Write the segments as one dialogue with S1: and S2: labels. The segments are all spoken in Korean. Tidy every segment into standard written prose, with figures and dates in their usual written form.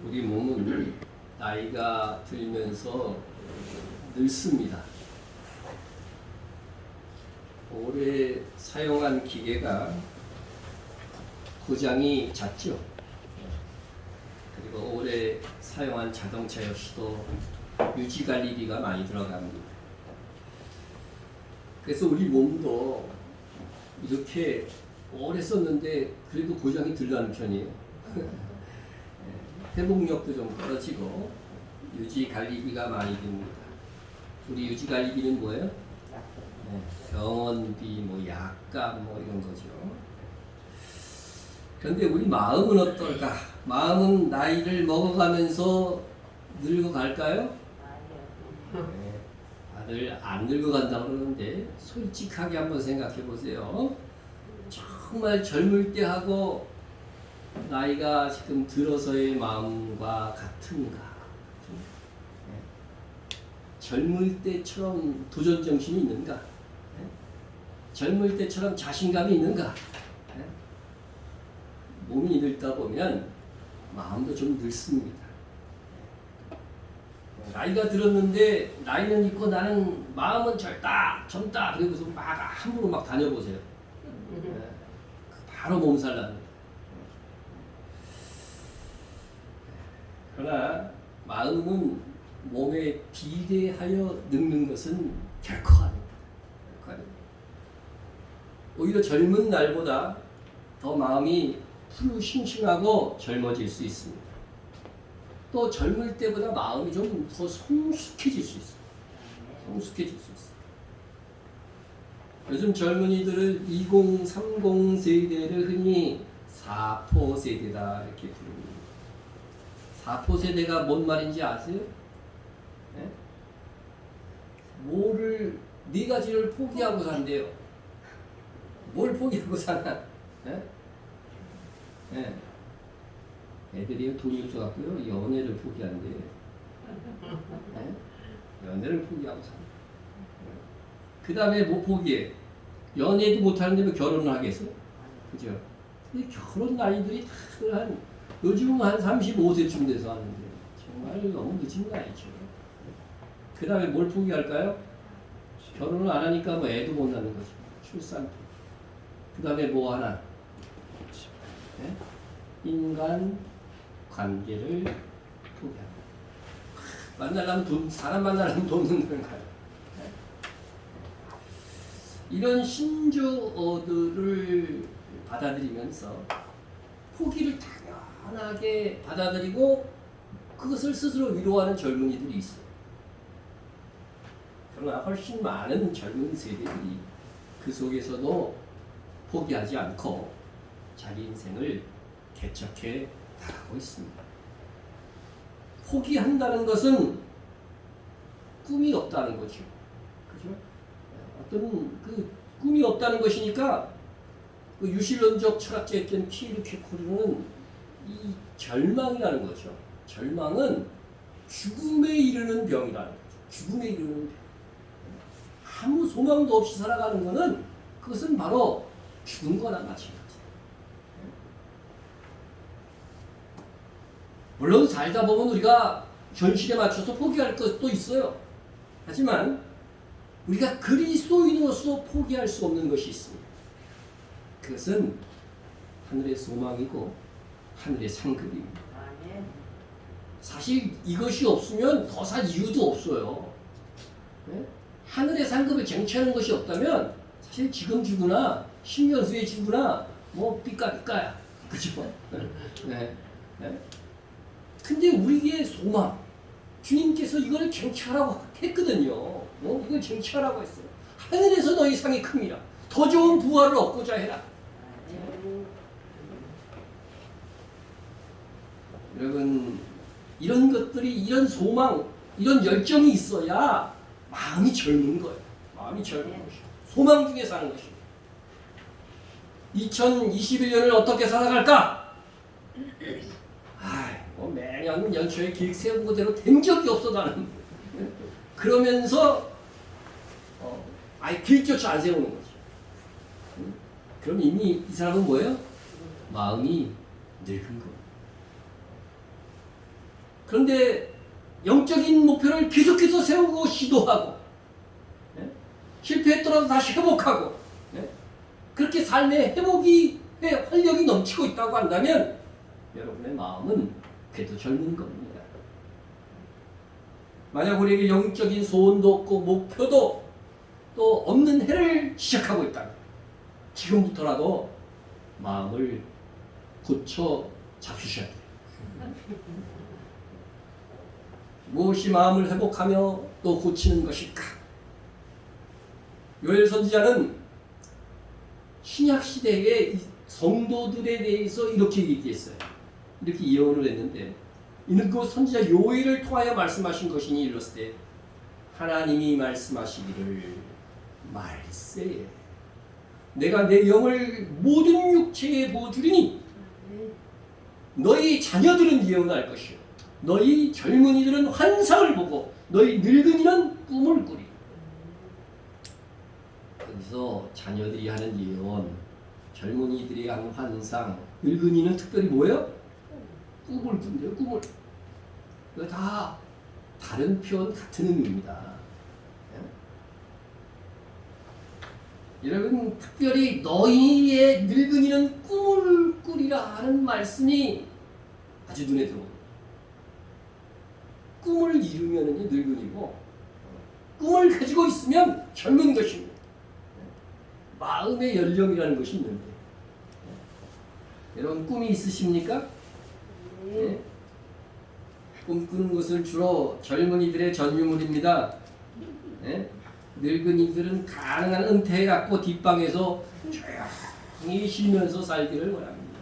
S1: 우리 몸은 나이가 들면서 늙습니다. 오래 사용한 기계가 고장이 잦죠. 그리고 오래 사용한 자동차 역시도 유지관리비가 많이 들어갑니다. 그래서 우리 몸도 이렇게 오래 썼는데 그래도 고장이 덜 나는 편이에요. 회복력도 좀 떨어지고 유지관리비가 많이 듭니다. 우리 유지관리비는 뭐예요? 병원비, 약값 이런 거죠. 그런데 우리 마음은 어떨까? 마음은 나이를 먹어가면서 늙어갈까요? 다들 안 늙어간다고 그러는데 솔직하게 한번 생각해 보세요. 정말 젊을 때하고 나이가 지금 들어서의 마음과 같은가? 젊을 때처럼 도전 정신이 있는가? 젊을 때처럼 자신감이 있는가? 몸이 늙다 보면 마음도 좀 늙습니다. 나이가 들었는데 나이는 있고 나는 마음은 젊다 그러고서 막 함부로 막 다녀보세요. 바로 몸살 납니다. 그러나 마음은 몸에 비례하여 늙는 것은 결코 아닙니다. 오히려 젊은 날보다 더 마음이 싱싱하고 젊어질 수 있습니다. 또 젊을 때보다 마음이 좀 더 성숙해질 수 있어요. 성숙해질 수 있어요. 요즘 젊은이들을 2030 세대를 흔히 사포 세대다 이렇게 부릅니다. 사포 세대가 뭔 말인지 아세요? 네? 뭐를 네 가지를 포기하고 산대요. 뭘 포기하고 사나? 네? 네. 애들이 돈이 없어갖고요 연애를 포기한대요. 네? 연애를 포기하고 산다. 그 다음에 뭐 포기해? 연애도 못하는데 왜 결혼을 하겠어요? 그죠? 근데 결혼 나이들이 다 요즘은 한 35세쯤 돼서 하는데 정말 너무 늦은 나이죠. 그 다음에 뭘 포기할까요? 결혼을 안 하니까 애도 못 낳는 거죠. 출산도. 그 다음에 뭐 하나? 네? 인간 관계를 포기합니다. 사람 만나려면 돈 든다는 거예요. 네? 이런 신조어들을 받아들이면서 포기를 당연하게 받아들이고 그것을 스스로 위로하는 젊은이들이 있어요. 그러나 훨씬 많은 젊은 세대들이 그 속에서도 포기하지 않고 자기 인생을 개척해 나가고 있습니다. 포기한다는 것은 꿈이 없다는 거죠. 그죠? 어떤 꿈이 없다는 것이니까 유실론적 철학자였던 키르케고르는 이 절망이라는 거죠. 절망은 죽음에 이르는 병이라는 거죠. 죽음에 이르는 병. 아무 소망도 없이 살아가는 것은 그것은 바로 죽은 거나 마찬가지예요. 물론 살다 보면 우리가 현실에 맞춰서 포기할 것도 있어요. 하지만 우리가 그리스도인으로서 포기할 수 없는 것이 있습니다. 그것은 하늘의 소망이고 하늘의 상급입니다. 사실 이것이 없으면 더 살 이유도 없어요. 네? 하늘의 상급을 쟁취하는 것이 없다면 사실 지금 죽으나 10년 후에 죽으나 삐까삐까야. 그죠? 네. 네. 근데 우리의 소망, 주님께서 이걸 쟁취하라고 했거든요. 이걸 쟁취하라고 했어요. 하늘에서 너희 상이 큽니다. 더 좋은 부활을 얻고자 해라. 여러분, 이런 것들이, 이런 소망, 이런 열정이 있어야 마음이 젊은 거예요. 마음이 젊은 것이에요. 소망 중에 사는 것입니다. 2021년을 어떻게 살아갈까? 매년 연초에 계획 세운 그대로 된 적이 없어 나는. 그러면서 아예 계획조차 안 세우는 거죠. 그럼 이미 이 사람은 뭐예요? 마음이 늙은 거예요. 그런데 영적인 목표를 계속해서 세우고 시도하고 실패했더라도 다시 회복하고 그렇게 삶의 회복이 활력이 넘치고 있다고 한다면 여러분의 마음은 그래도 젊은 겁니다. 만약 우리에게 영적인 소원도 없고 목표도 또 없는 해를 시작하고 있다면 지금부터라도 마음을 고쳐 잡수셔야 돼요. 무엇이 마음을 회복하며 또 고치는 것일까? 요엘 선지자는 신약 시대의 성도들에 대해서 이렇게 얘기했어요. 이렇게 예언을 했는데 이는 그 선지자 요엘을 통하여 말씀하신 것이니 이르렀을 때 하나님이 말씀하시기를 말세 내가 내 영을 모든 육체에 부어주리니 너희 자녀들은 예언할 것이요 너희 젊은이들은 환상을 보고 너희 늙은이는 꿈을 꾸리. 여기서 자녀들이 하는 예언, 젊은이들이 하는 환상, 늙은이는 특별히 뭐예요? 꿈을 꾼대요. 꿈을. 이거 다 다른 표현 같은 의미입니다. 여러분 특별히 너희의 늙은이는 꿈을 꾸리라 하는 말씀이 아주 눈에 들어옵니다. 꿈을 이루면 늙은이고 꿈을 가지고 있으면 젊은 것입니다. 마음의 연령이라는 것이 있는데 여러분 꿈이 있으십니까? 네. 꿈꾸는 것은 주로 젊은이들의 전유물입니다. 네. 늙은이들은 가능한 은퇴해 갖고 뒷방에서 조용히 쉬면서 살기를 원합니다.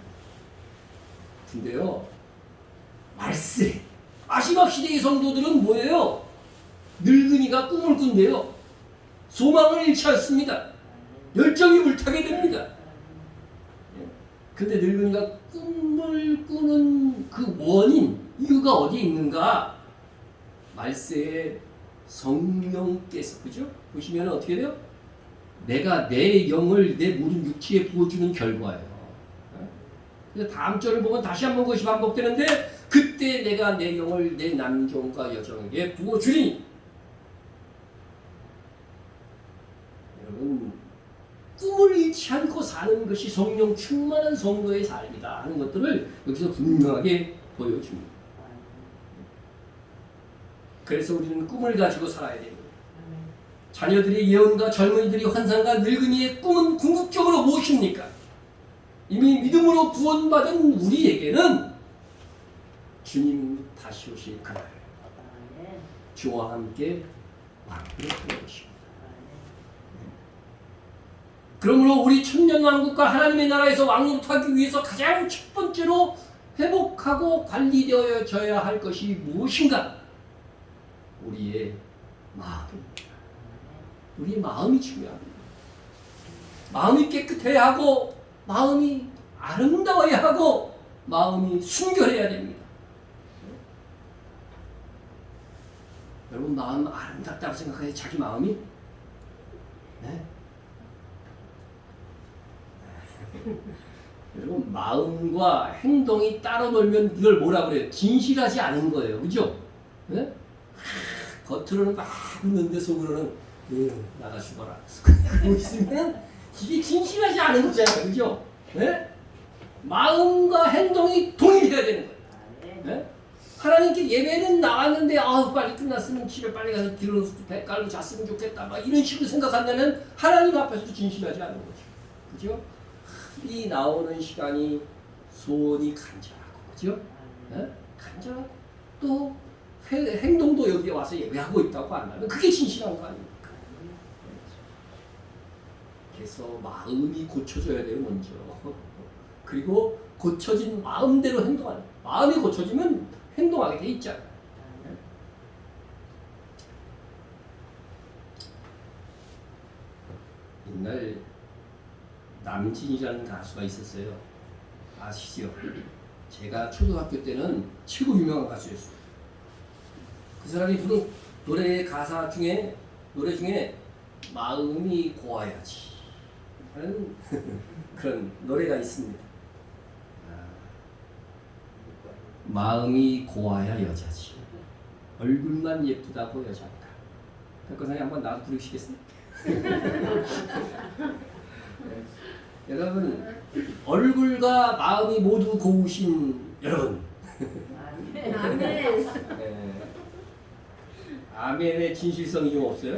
S1: 근데요, 말세 마지막 시대의 성도들은 뭐예요? 늙은이가 꿈을 꾼대요. 소망을 잃지 않습니다. 열정이 불타게 됩니다. 근데 늙은이가 꿈을 꾸는 그 원인, 이유가 어디에 있는가? 말세에 성령께서, 그죠? 보시면 어떻게 돼요? 내가 내 영을 내 모든 육체에 부어주는 결과예요. 그래서 다음 절을 보면 다시 한번 그것이 반복되는데 그때 내가 내 영을 내 남종과 여종에게 부어주리니. 여러분 꿈을 잃지 않고 사는 것이 성령 충만한 성도의 삶이다 하는 것들을 여기서 분명하게 보여줍니다. 그래서 우리는 꿈을 가지고 살아야 됩니다. 자녀들의 예언과 젊은이들이 환상과 늙은이의 꿈은 궁극적으로 무엇입니까? 이미 믿음으로 구원받은 우리에게는 주님 다시 오실 그날 주와 함께 왕국을 하는 것입니다. 그러므로 우리 천년왕국과 하나님의 나라에서 왕노릇하기 위해서 가장 첫 번째로 회복하고 관리되어져야 할 것이 무엇인가? 우리의 마음입니다. 우리의 마음이 중요합니다. 마음이 깨끗해야 하고 마음이 아름다워야 하고 마음이 순결해야 됩니다. 여러분 마음 아름답다고 생각해요? 자기 마음이? 네? 여러분 마음과 행동이 따로 놀면 이걸 뭐라 그래요? 진실하지 않은 거예요. 그죠? 네? 겉으로는 막 웃는데 속으로는 나가 죽어라. 그러고 있으면 이게 진실하지 않은 거잖아요. 그죠? 네? 마음과 행동이 동일해야 되는 거예요. 네? 하나님께 예배는 나왔는데 빨리 끝났으면 집에 빨리 가서 들어서 배 깔고 잤으면 좋겠다. 막 이런 식으로 생각한다면 하나님 앞에서도 진실하지 않은 거죠. 그죠? 이 나오는 시간이 소원이 간절하고 그죠? 네? 간절하고 또 행동도 여기에 와서 예배하고 있다고 한다면 그게 진실한 거 아닙니까? 그래서 마음이 고쳐져야 돼요 먼저. 그리고 고쳐진 마음대로 행동하는. 마음이 고쳐지면 행동하게 돼 있잖아요. 옛날 남진이라는 가수가 있었어요. 아시죠? 제가 초등학교 때는 최고 유명한 가수였어요. 그 사람이 부른 노래 가사 중에 노래 중에 마음이 고와야지 하는 그런 노래가 있습니다. 마음이 고와야 여자지. 얼굴만 예쁘다고 여자인가? 백과사님 한번 나도 부르시겠어요? 여러분, 얼굴과 마음이 모두 고우신 여러분.
S2: 아멘.
S1: 네. 아멘의 진실성이 좀 없어요?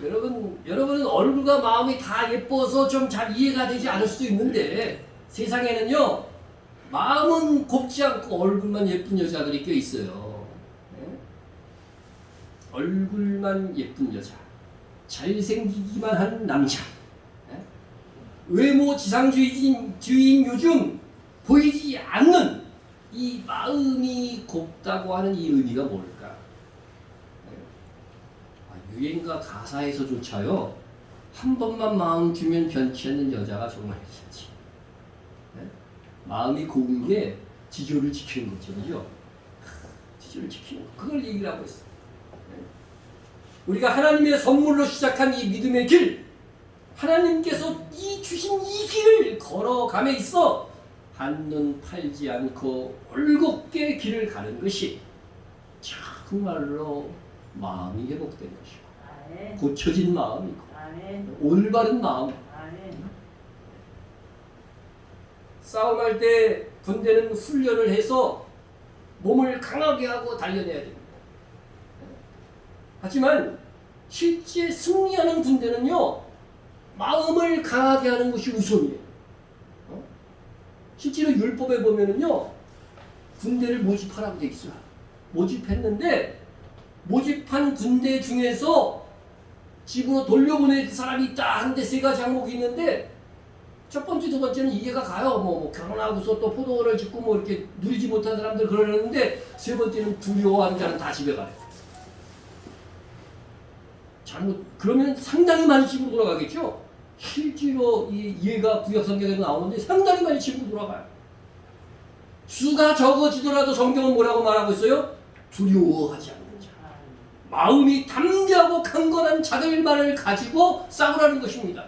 S1: 여러분은 얼굴과 마음이 다 예뻐서 좀 잘 이해가 되지 않을 수도 있는데 세상에는요, 마음은 곱지 않고 얼굴만 예쁜 여자들이 꽤 있어요. 네? 얼굴만 예쁜 여자, 잘생기기만 한 남자, 네? 외모 지상주의인 요즘 보이지 않는 이 마음이 곱다고 하는 이 의미가 뭘까? 유행가 가사에서조차요, 한 번만 마음 주면 변치 않는 여자가 정말 있었지. 네? 마음이 고운 게 지조를 지키는 거죠, 그죠? 지조를 지키는 거, 그걸 얘기를 하고 있어. 네? 우리가 하나님의 선물로 시작한 이 믿음의 길, 하나님께서 주신 이 길을 걸어감에 있어 한눈 팔지 않고 올곧게 길을 가는 것이 정말로 마음이 회복된 것이고, 고쳐진 마음이고, 올바른 마음. 싸움할 때 군대는 훈련을 해서 몸을 강하게 하고 단련해야 됩니다. 하지만 실제 승리하는 군대는요, 마음을 강하게 하는 것이 우선이에요. 실제로 율법에 보면은요, 군대를 모집하라고 돼 있어요. 모집했는데 모집한 군대 중에서 집으로 돌려보낼 사람이 있다 하는데 세 가지 항목이 있는데, 첫 번째, 두 번째는 이해가 가요. 뭐 결혼하고서 또 포도를 짓고 뭐 이렇게 누리지 못한 사람들 그러는데, 세 번째는 두려워하는 자는 다 집에 가요. 그러면 상당히 많이 집으로 돌아가겠죠? 실제로 이 이해가 구약 성경에도 나오는데 상당히 많이 집으로 돌아가요. 수가 적어지더라도 성경은 뭐라고 말하고 있어요? 두려워하지 않는 자. 마음이 담대하고 강건한 자들만을 가지고 싸우라는 것입니다.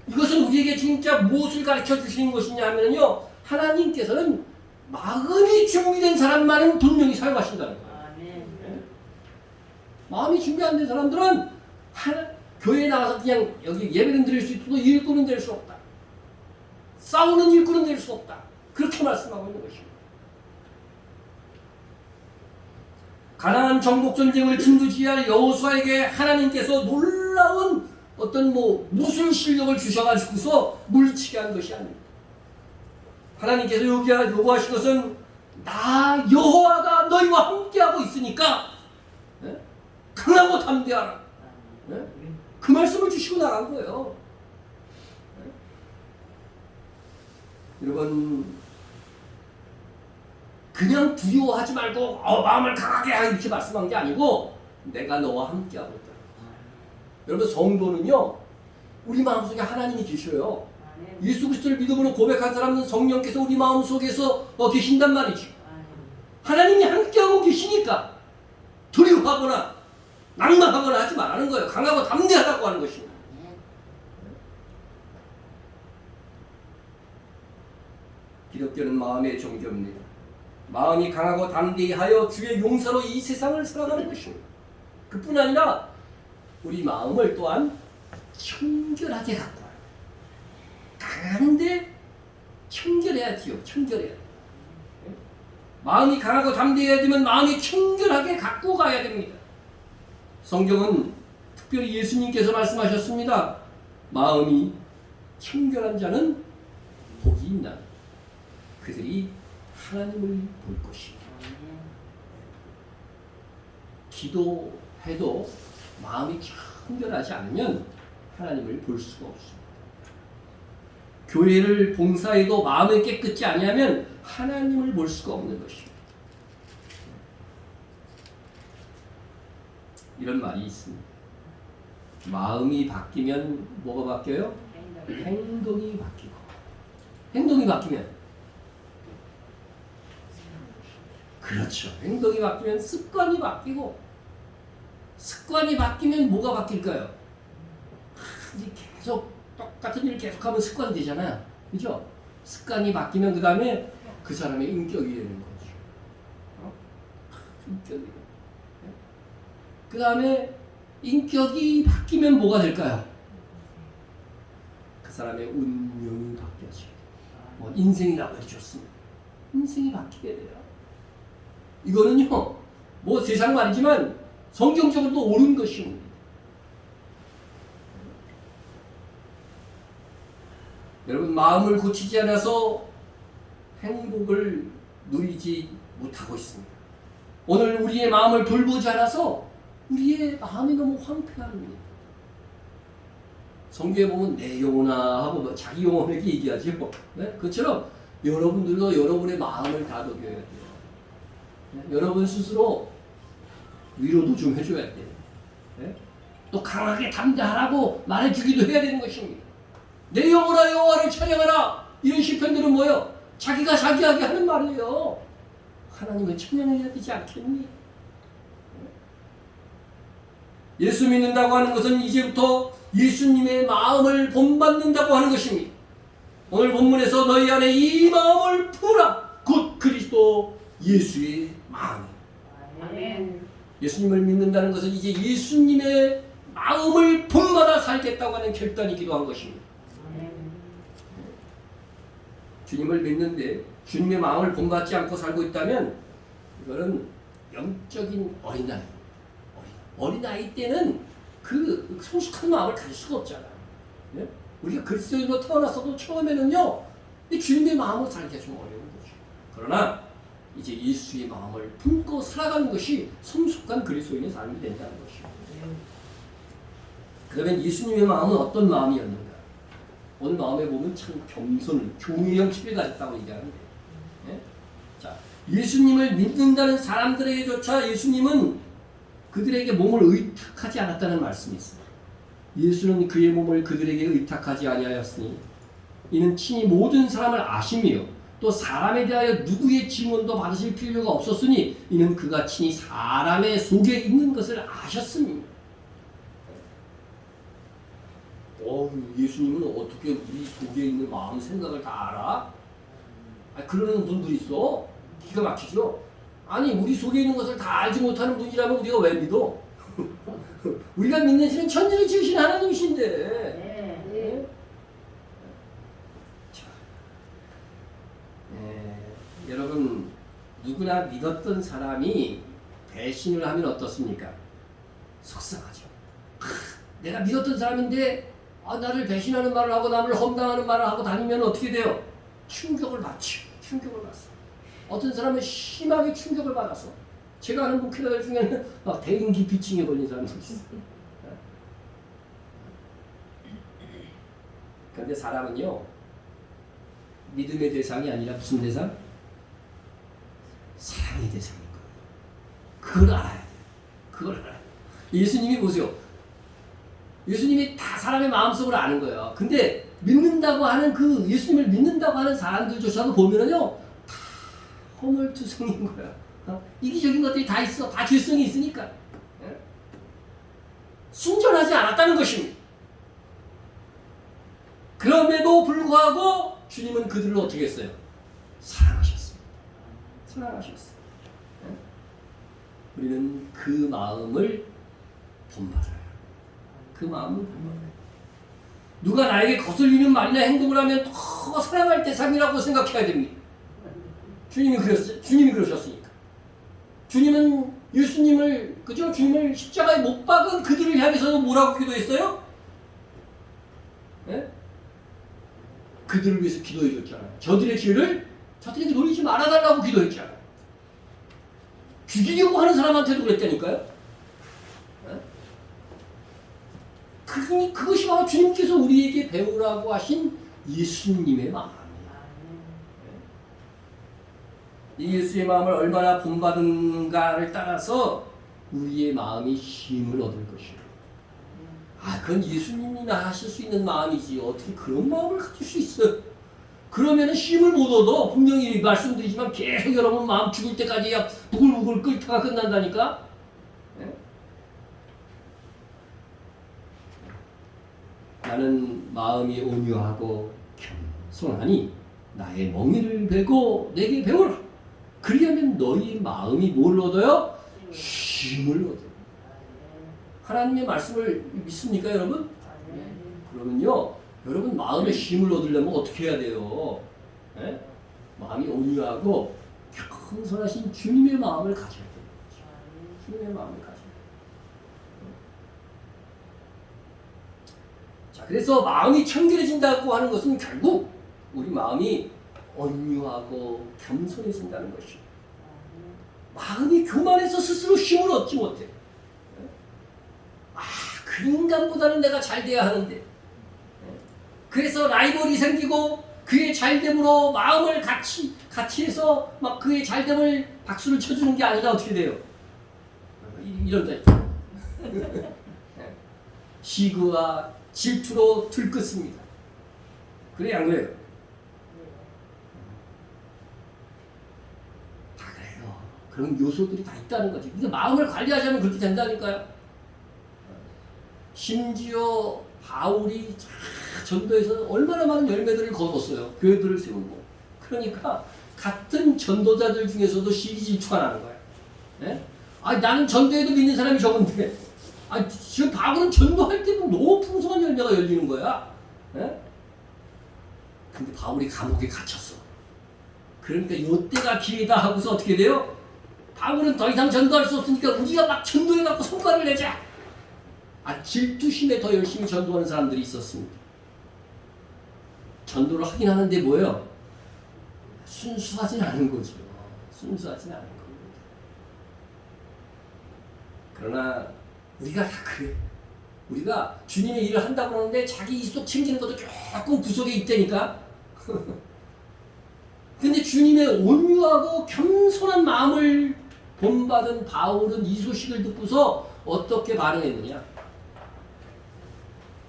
S1: 이것은 우리에게 진짜 무엇을 가르쳐 주시는 것이냐 하면요, 하나님께서는 마음이 준비된 사람만은 분명히 사용하신다는 거예요. 네? 마음이 준비 안 된 사람들은 교회에 나가서 그냥 여기 예배는 드릴 수 있어도 일꾼은 될 수 없다. 싸우는 일꾼은 될 수 없다. 그렇게 말씀하고 있는 것입니다. 가나안 정복 전쟁을 진두지휘할 여호수아에게 하나님께서 놀라운 어떤 무술 실력을 주셔가지고서 물리치게 한 것이 아닙니다. 하나님께서 요구하신 것은 나 여호와가 너희와 함께하고 있으니까, 네? 강하고 담대하라. 네? 그 말씀을 주시고 나간 거예요. 네? 여러분, 그냥 두려워하지 말고 마음을 강하게 하라 이렇게 말씀한 게 아니고, 내가 너와 함께하고 있다. 여러분, 성도는요, 우리 마음속에 하나님이 계셔요. 예수 그리스도를 믿음으로 고백한 사람은 성령께서 우리 마음속에서 계신단 말이지. 하나님이 함께하고 계시니까 두려워하거나 낭만하거나 하지 말라는 거예요. 강하고 담대하라고 하는 것입니다. 기독교는 마음의 종교입니다. 마음이 강하고 담대하여 주의 용서로 이 세상을 살아가는 것입니다. 그뿐 아니라 우리 마음을 또한 청결하게 갖고 와요. 강한데 청결해야지요. 청결해야 돼요. 마음이 강하고 담대해야 되면 마음이 청결하게 갖고 가야 됩니다. 성경은 특별히 예수님께서 말씀하셨습니다. 마음이 청결한 자는 복이 있나. 그들이 하나님을 볼 것이다. 기도해도 마음이 청결하지 않으면 하나님을 볼 수가 없습니다. 교회를 봉사해도 마음이 깨끗지 아니하면 하나님을 볼 수가 없는 것입니다. 이런 말이 있습니다. 마음이 바뀌면 뭐가 바뀌어요? 행동이 바뀌고, 행동이 바뀌면, 그렇죠, 행동이 바뀌면 습관이 바뀌고, 습관이 바뀌면 뭐가 바뀔까요? 계속 똑같은 일을 계속하면 습관이 되잖아요. 그죠? 습관이 바뀌면 그 다음에 그 사람의 인격이 되는 거죠. 인격이. 그 다음에 인격이 바뀌면 뭐가 될까요? 그 사람의 운명이 바뀌어져요. 뭐 인생이라고 해줬습니다. 인생이 바뀌게 돼요. 이거는요, 뭐 세상 말이지만 성경적으로도 옳은 것입니다. 여러분, 마음을 고치지 않아서 행복을 누리지 못하고 있습니다. 오늘 우리의 마음을 돌보지 않아서 우리의 마음이 너무 황폐합니다. 성경에 보면 내 영혼아 하고 뭐 자기 영혼에게 얘기하죠. 네? 그것처럼 여러분들도 여러분의 마음을 다독여야 돼요. 네? 여러분 스스로 위로도 좀 해줘야 돼요. 네? 또 강하게 담대하라고 말해주기도 해야 되는 것입니다. 내 영혼아 여호와를 찬양하라. 이런 시편들은 뭐예요? 자기가 자기에게 하는 말이에요. 하나님을 찬양해야 되지 않겠니? 예수 믿는다고 하는 것은 이제부터 예수님의 마음을 본받는다고 하는 것입니다. 오늘 본문에서 너희 안에 이 마음을 품으라. 곧 그리스도 예수의 마음이에요.
S2: 아멘.
S1: 예수님을 믿는다는 것은 이제 예수님의 마음을 본받아 살겠다고 하는 결단이기도 한 것입니다.
S2: 아멘.
S1: 주님을 믿는데 주님의 마음을 본받지 않고 살고 있다면 이거는 영적인 어린아이. 어린아이 때는 그 성숙한 마음을 가질 수가 없잖아요. 네? 우리가 그리스도인으로 태어났어도 처음에는요, 이 주님의 마음으로 살기가 좀 어려운 거죠. 그러나 이제 예수의 마음을 품고 살아가는 것이 성숙한 그리스도인의 삶이 된다는 것이죠. 그러면 예수님의 마음은 어떤 마음이었는가? 오늘 마음에 보면 참 겸손을, 교회형 치를 가졌다고 얘기하는데, 네? 자, 예수님을 믿는다는 사람들에게조차 예수님은 그들에게 몸을 의탁하지 않았다는 말씀이 있습니다. 예수는 그의 몸을 그들에게 의탁하지 아니하였으니 이는 친히 모든 사람을 아심이요 또 사람에 대하여 누구의 증언도 받으실 필요가 없었으니 이는 그가 친히 사람의 속에 있는 것을 아셨습니다. 예수님은 어떻게 우리 속에 있는 마음 생각을 다 알아? 그러는 분들이 있어. 기가 막히죠. 아니 우리 속에 있는 것을 다 알지 못하는 분이라면 우리가 왜 믿어? 우리가 믿는 신은 천지를 지으신 하나님이신데.
S2: 네.
S1: 네. 자, 여러분 누구나 믿었던 사람이 배신을 하면 어떻습니까? 속상하죠. 내가 믿었던 사람인데 나를 배신하는 말을 하고 남을 험담하는 말을 하고 다니면 어떻게 돼요? 충격을 받죠. 충격을 받습니다. 어떤 사람은 심하게 충격을 받아서 제가 아는 목회자들 중에는 막 대인기피증에 걸린 사람도 있어요. 그런데 사람은요 믿음의 대상이 아니라 무슨 대상? 사랑의 대상인 거예요. 그걸 알아야 돼요. 그걸 알아야 돼요. 예수님이 보세요. 예수님이 다 사람의 마음속을 아는 거예요. 근데 믿는다고 하는 그 예수님을 믿는다고 하는 사람들조차도 보면은요 허물투성인 거야. 이기적인 것들이 다 있어. 다 죄성이 있으니까. 순전하지 않았다는 것입니다. 그럼에도 불구하고 주님은 그들을 어떻게 했어요? 사랑하셨습니다. 사랑하셨어요. 우리는 그 마음을 본받아야 합니다. 그 마음을 본받아야 합니다. 누가 나에게 거슬리는 말이나 행동을 하면 더 사랑할 대상이라고 생각해야 됩니다. 주님이 그러셨으니까. 주님은 예수님을 그죠? 주님을 십자가에 못 박은 그들을 향해서 뭐라고 기도했어요? 네? 그들을 위해서 기도해 줬잖아요. 저들의 죄를 저들에게 돌리지 말아달라고 기도했잖아요. 죽이려고 하는 사람한테도 그랬다니까요. 네? 그것이 바로 주님께서 우리에게 배우라고 하신 예수님의 마음. 이 예수의 마음을 얼마나 본받는가를 따라서 우리의 마음이 힘을 얻을 것이에요. 그건 예수님이나 하실 수 있는 마음이지 어떻게 그런 마음을 가질 수 있어요? 그러면 힘을 못 얻어. 분명히 말씀드리지만 계속 여러분 마음 죽을 때까지 부글부글 끓다가 끝난다니까. 네? 나는 마음이 온유하고 겸손하니 나의 멍에를 베고 내게 배우라. 그리하면 너희 마음이 뭘 얻어요? 힘을 얻어요. 하나님의 말씀을 믿습니까, 여러분? 그러면요, 여러분 마음의 힘을 얻으려면 어떻게 해야 돼요? 예? 마음이 온유하고 겸손하신 주님의 마음을 가져야 돼요. 주님의 마음을 가져야 돼요. 자, 그래서 마음이 청결해진다고 하는 것은 결국 우리 마음이 온유하고 겸손해진다는 것이에요. 마음이 교만해서 스스로 힘을 얻지 못해. 그 인간보다는 내가 잘 돼야 하는데. 그래서 라이벌이 생기고 그의 잘됨으로 마음을 같이 해서 막 그의 잘됨을 박수를 쳐주는 게 아니라 어떻게 돼요? 이런다. 시그와 질투로 들끓습니다. 그래 안 그래요? 다 그래요. 그런 요소들이 다 있다는 거지. 그러니까 마음을 관리하자면 그렇게 된다니까요. 심지어 바울이 전도에서 얼마나 많은 열매들을 거뒀어요. 교회들을 세우고. 그러니까 같은 전도자들 중에서도 시기질투가 나는 거예요. 네? 나는 전도에도 믿는 사람이 적은데 지금 바울은 전도할 때는 너무 풍성한 열매가 열리는 거야. 네? 근데 바울이 감옥에 갇혔어. 그러니까 이때가 기회다 하고서 어떻게 돼요? 바울은 더 이상 전도할 수 없으니까 우리가 막 전도해갖고 성과를 내자. 질투심에 더 열심히 전도하는 사람들이 있었습니다. 전도를 하긴 하는데 뭐예요? 순수하진 않은 거죠. 순수하진 않은 겁니다. 그러나 우리가 다 그래. 우리가 주님의 일을 한다고 하는데 자기 이속 챙기는 것도 조금 구석에 있다니까. 근데 주님의 온유하고 겸손한 마음을 본받은 바울은 이 소식을 듣고서 어떻게 반응했느냐?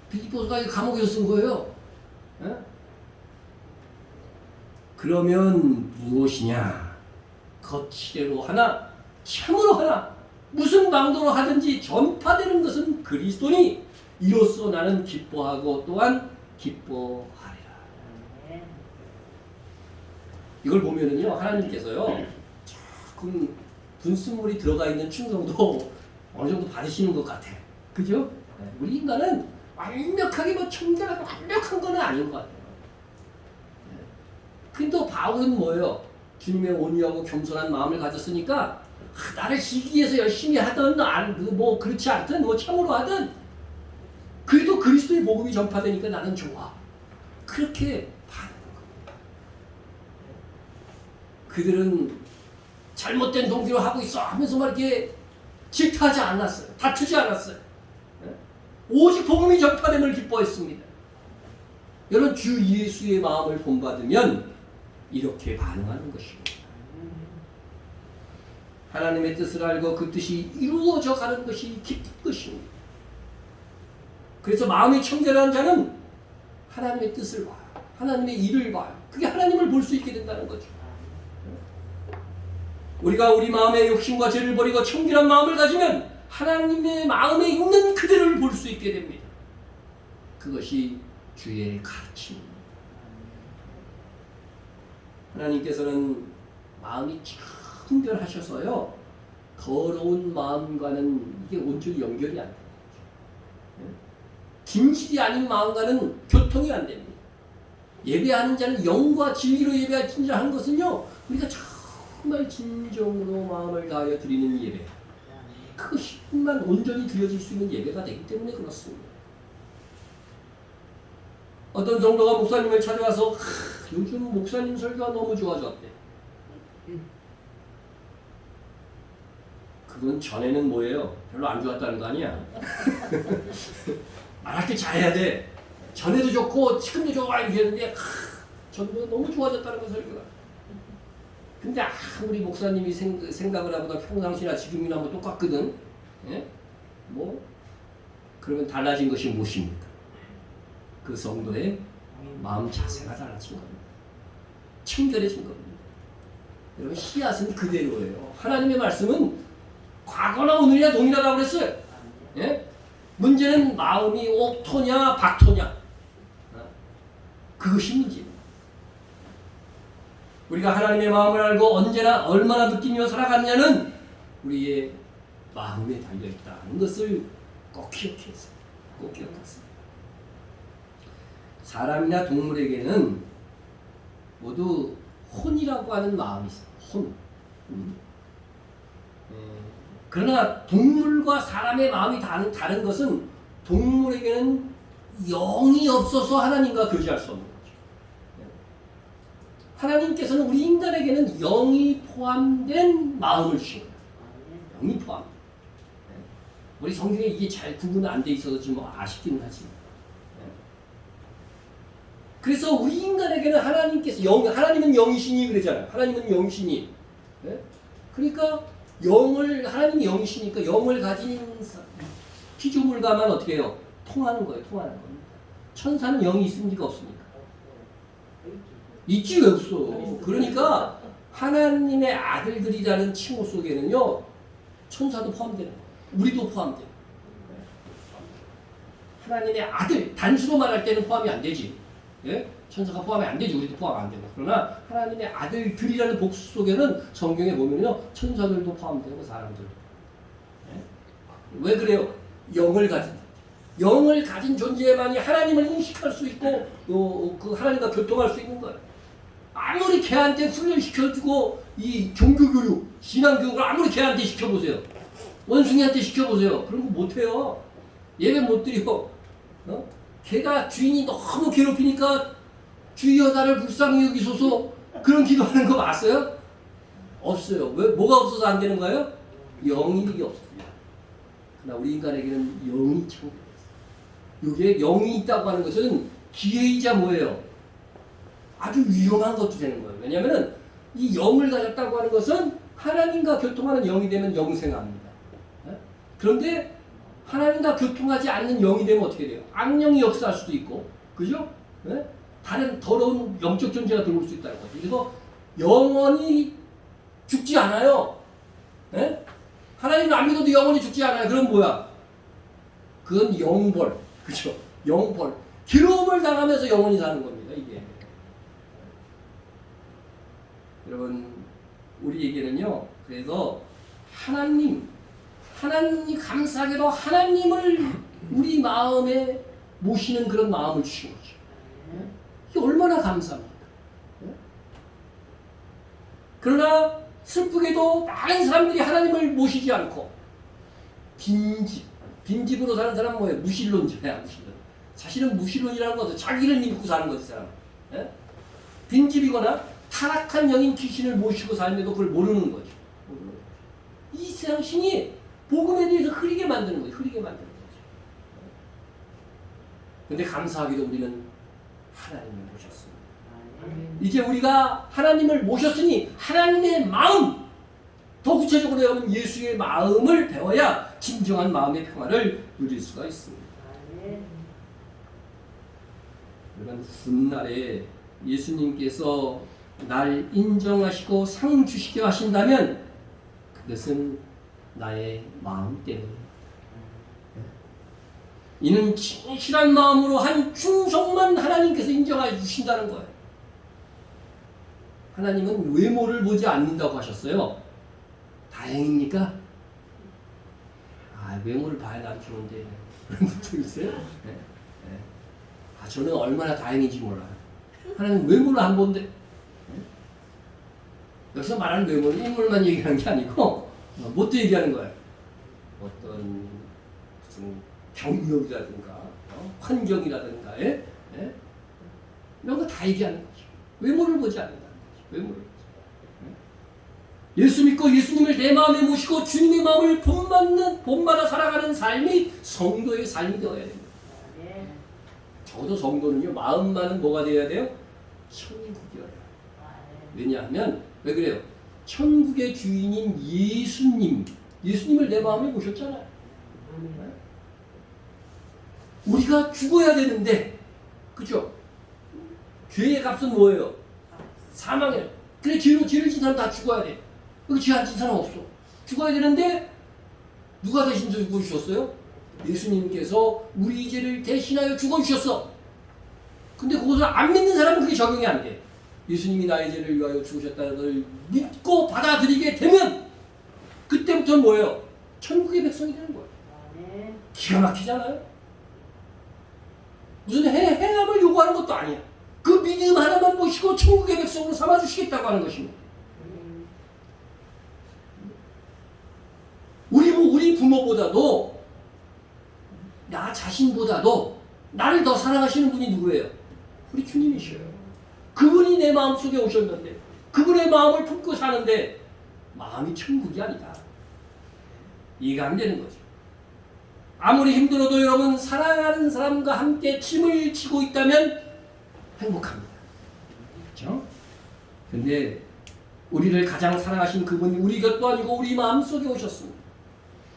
S1: 빌립보서가 감옥에서 쓴 거예요. 에? 그러면 무엇이냐? 거칠애로 하나, 참으로 하나, 무슨 방도로 하든지 전파되는 것은 그리스도니 이로써 나는 기뻐하고 또한 기뻐하리라. 이걸 보면은요, 하나님께서요, 조금 분순물이 들어가 있는 충성도 어느 정도 받으시는 것 같아. 그죠? 우리 인간은 완벽하게 청결하고 완벽한 건 아닌 것 같아요. 근데 바울은 뭐예요? 주님의 온유하고 겸손한 마음을 가졌으니까 나를 시기해서 열심히 하든 뭐 그렇지 않든 뭐 참으로 하든 그래도 그리스도의 복음이 전파되니까 나는 좋아. 그렇게 반응하는 겁니다. 그들은 잘못된 동기로 하고 있어 하면서 막 이렇게 질투하지 않았어요. 다투지 않았어요. 오직 복음이 전파됨을 기뻐했습니다. 여러분 주 예수의 마음을 본받으면 이렇게 반응하는 것입니다. 하나님의 뜻을 알고 그 뜻이 이루어져 가는 것이 기쁜 것입니다. 그래서 마음이 청결한 자는 하나님의 뜻을 봐요. 하나님의 일을 봐요. 그게 하나님을 볼 수 있게 된다는 거죠. 우리가 우리 마음의 욕심과 죄를 버리고 청결한 마음을 가지면 하나님의 마음에 있는 그대로를 볼 수 있게 됩니다. 그것이 주의 가르침입니다. 하나님께서는 마음이 청결하셔서요, 더러운 마음과는 이게 온전히 연결이 안 됩니다. 진실이 아닌 마음과는 교통이 안 됩니다. 예배하는 자는 영과 진리로 예배하는 것은요, 우리가 정말 진정으로 마음을 다하여 드리는 예배, 그것만 온전히 드려질 수 있는 예배가 되기 때문에 그렇습니다. 어떤 성도가 목사님을 찾아와서 요즘 목사님 설교가 너무 좋아졌대. 그건 전에는 뭐예요? 별로 안 좋았다는 거 아니야? 말할 때 잘해야 돼. 전에도 좋고 지금도 좋아 이랬는데 전보다 너무 좋아졌다는 거 설교가. 근데 우리 목사님이 생각을 하보다 평상시나 지금이나 뭐 똑같거든. 예? 뭐 그러면 달라진 것이 무엇입니까? 그 성도의 마음 자세가 달라진 겁니다. 청결해진 겁니다. 여러분 씨앗은 그대로예요. 하나님의 말씀은 과거나 오늘이나 동일하다고 그랬어요. 예? 문제는 마음이 옥토냐 박토냐, 그것이 문제입니다. 우리가 하나님의 마음을 알고 언제나 얼마나 느끼며 살아가느냐는 우리의 마음에 달려있다는 것을 꼭 기억해서 꼭 기억하세요. 사람이나 동물에게는 모두 혼이라고 하는 마음이 있어요. 혼. 그러나 동물과 사람의 마음이 다른 것은 동물에게는 영이 없어서 하나님과 교제할 수 없는 거죠. 하나님께서는 우리 인간에게는 영이 포함된 마음을 주신 거예요. 영이 포함된. 우리 성경에 이게 잘 구분 안 돼 있어서 좀 아쉽기는 하지만. 그래서 우리 인간에게는 하나님께서 하나님은 영이시니 그러잖아요. 하나님은 영이시니. 그러니까 하나님이 영이시니까 영을 가진 피조물과만 어떻게 해요? 통하는 거예요. 통하는 겁니다. 천사는 영이 있습니까? 없습니까? 있지 왜 없어? 그러니까 하나님의 아들들이라는 칭호 속에는요. 천사도 포함되는 거예요. 우리도 포함돼요. 하나님의 아들, 단수로 말할 때는 포함이 안 되지. 예? 천사가 포함이 안 되지. 우리도 포함 안 되고. 그러나 하나님의 아들들이라는 복수 속에는 성경에 보면요. 천사들도 포함되고 사람들. 예? 왜 그래요? 영을 가진 존재만이 하나님을 인식할 수 있고 그 하나님과 교통할 수 있는 거예요. 아무리 걔한테 훈련시켜주고 이 종교교육, 신앙교육을 아무리 걔한테 시켜보세요. 원숭이한테 시켜보세요. 그런 거 못해요. 예배 못 드려. 걔가 주인이 너무 괴롭히니까 주여 나를 불쌍히 여기소서 그런 기도하는 거 봤어요? 없어요. 왜? 뭐가 없어서 안 되는 거예요? 영이 없습니다. 그러나 우리 인간에게는 영이 창조됐어요. 이게 영이 있다고 하는 것은 기회이자 뭐예요? 아주 위험한 것도 되는 거예요. 왜냐하면 이 영을 가졌다고 하는 것은 하나님과 교통하는 영이 되면 영생합니다. 그런데 하나님과 교통하지 않는 영이 되면 어떻게 돼요? 악령이 역사할 수도 있고, 그죠? 다른 더러운 영적 존재가 들어올 수 있다는 거죠. 그래서 영원히 죽지 않아요. 하나님을 안 믿어도 영원히 죽지 않아요. 그럼 뭐야? 그건 영벌, 그죠? 영벌. 괴로움을 당하면서 영원히 사는 겁니다, 이게. 여러분, 우리에게는요, 그래서 하나님이 감사하게도 하나님을 우리 마음에 모시는 그런 마음을 주신 거죠. 이게 얼마나 감사합니까? 그러나 슬프게도 많은 사람들이 하나님을 모시지 않고 빈집으로 사는 사람은 뭐예요? 무신론자야, 무신론. 사실은 무신론이라는 것은 자기를 믿고 사는 거지, 사람. 빈집이거나 타락한 영인 귀신을 모시고 살면도 그걸 모르는 거죠. 이 세상 신이 복음에 대해서 흐리게 만드는 거죠. 흐리게 만드는 거죠. 근데 감사하게도 우리는 하나님을 모셨습니다. 이제 우리가 하나님을 모셨으니 하나님의 마음, 더 구체적으로 여러분 예수의 마음을 배워야 진정한 마음의 평화를 누릴 수가 있습니다. 여러분 훗날에 예수님께서 날 인정하시고 상 주시게 하신다면 그것은 나의 마음 때문입니다. 이는 진실한 마음으로 한 충성만 하나님께서 인정해 주신다는 거예요. 하나님은 외모를 보지 않는다고 하셨어요. 다행입니까? 외모를 봐야 난 좋은데 그런 분들 있어요? 저는 얼마나 다행인지 몰라요. 하나님 외모를 안 본데 여기서 말하는 외모는 인물만 얘기하는 게 아니고 뭣도 얘기하는 거예요. 어떤 무슨 경력이라든가 환경이라든가 이런 거 다 얘기하는 거죠. 외모를 보지 않는다는 거죠. 외모를 보지. 예수 믿고 예수님을 내 마음에 모시고 주님의 마음을 본받아 살아가는 삶이 성도의 삶이 되어야 됩니다. 적어도 성도는요 마음만은 뭐가 되어야 돼요? 천국이어야 돼요. 왜냐하면 왜 그래요? 천국의 주인인 예수님을 내 마음에 모셨잖아요. 우리가 죽어야 되는데, 그죠? 죄의 값은 뭐예요? 사망이에요. 그래 죄를 진 사람 다 죽어야 돼. 여기 죄 안 진 사람 없어. 죽어야 되는데 누가 대신 죽어주셨어요? 예수님께서 우리 죄를 대신하여 죽어주셨어. 근데 그것을 안 믿는 사람은 그게 적용이 안 돼. 예수님이 나의 죄를 위하여 죽으셨다는 걸 믿고 받아들이게 되면 그때부터 뭐예요? 천국의 백성이 되는 거예요.
S2: 아멘.
S1: 기가 막히잖아요. 무슨 행함을 요구하는 것도 아니야. 그 믿음 하나만 보시고 천국의 백성으로 삼아주시겠다고 하는 것입니다. 우리 부모보다도 나 자신보다도 나를 더 사랑하시는 분이 누구예요? 우리 주님이셔요. 그분이 내 마음속에 오셨는데 그분의 마음을 품고 사는데 마음이 천국이 아니다. 이해가 안 되는 거죠. 아무리 힘들어도 여러분 사랑하는 사람과 함께 짐을 지고 있다면 행복합니다. 그렇죠? 근데 우리를 가장 사랑하신 그분이 우리 곁도 아니고 우리 마음속에 오셨습니다.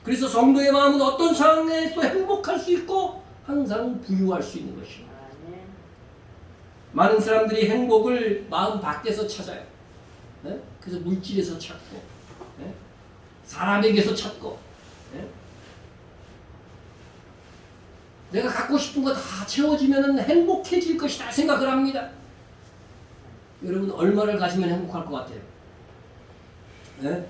S1: 그래서 성도의 마음은 어떤 상황에서도 행복할 수 있고 항상 부유할 수 있는 것입니다.
S2: 아멘.
S1: 많은 사람들이 행복을 마음 밖에서 찾아요. 네? 그래서 물질에서 찾고 네? 사람에게서 찾고 네? 내가 갖고 싶은 거 다 채워지면 행복해질 것이다 생각을 합니다. 여러분 얼마를 가지면 행복할 것 같아요? 네?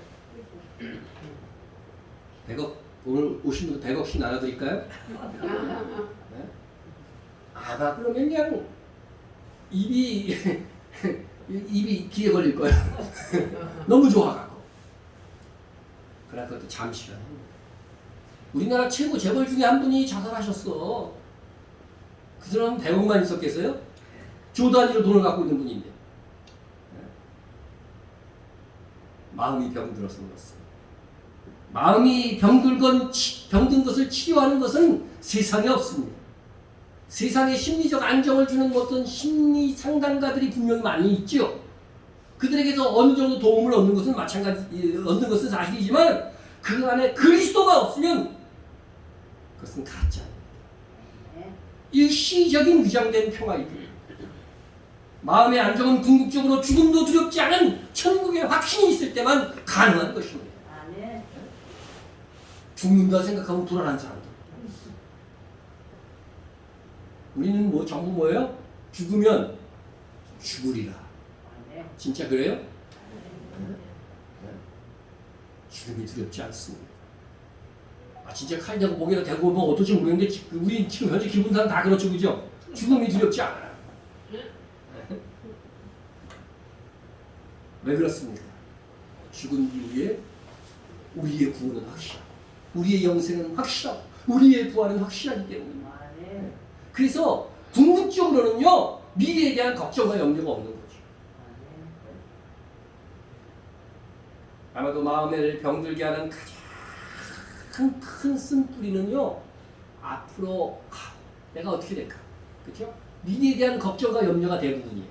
S1: 100억 오늘 오신 분 100억씩 나눠드릴까요? 네? 나 그러면 그냥 입이 귀에 걸릴 거예요. 너무 좋아가고. 그러나 그것도 잠시만. 우리나라 최고 재벌 중에 한 분이 자살하셨어. 그 사람은 100억만 있었겠어요? 조 단위로 돈을 갖고 있는 분인데. 네? 마음이 병들어서 그렇습니다. 마음이 병든 것을 치료하는 것은 세상에 없습니다. 세상에 심리적 안정을 주는 어떤 심리 상담가들이 분명히 많이 있죠. 그들에게서 어느 정도 도움을 얻는 것은 얻는 것은 사실이지만 그 안에 그리스도가 없으면 그것은 가짜입니다. 일시적인 위장된 평화입니다. 마음의 안정은 궁극적으로 죽음도 두렵지 않은 천국의 확신이 있을 때만 가능한 것입니다. 죽는다 생각하면 불안한 사람들. 우리는 전부 뭐예요? 죽으면 죽으리라. 진짜 그래요? 죽음이 두렵지 않습니다. 진짜 칼 대고 목에다 대고 뭐 어떨지 모르겠는데 우리 지금 현재 기분상 다 그렇죠, 그죠? 죽음이 두렵지 않아요. 왜 그렇습니까? 죽은 이후에 우리의 구원은 확실하고 우리의 영생은 확실하고 우리의 부활은 확실하기 때문입니다. 그래서 궁극적으로는요 미래에 대한 걱정과 염려가 없는 거죠. 아마도 마음을 병들게 하는 가장 큰 쓴뿌리는요 앞으로 내가 어떻게 될까, 그렇죠? 미래에 대한 걱정과 염려가 대부분이에요,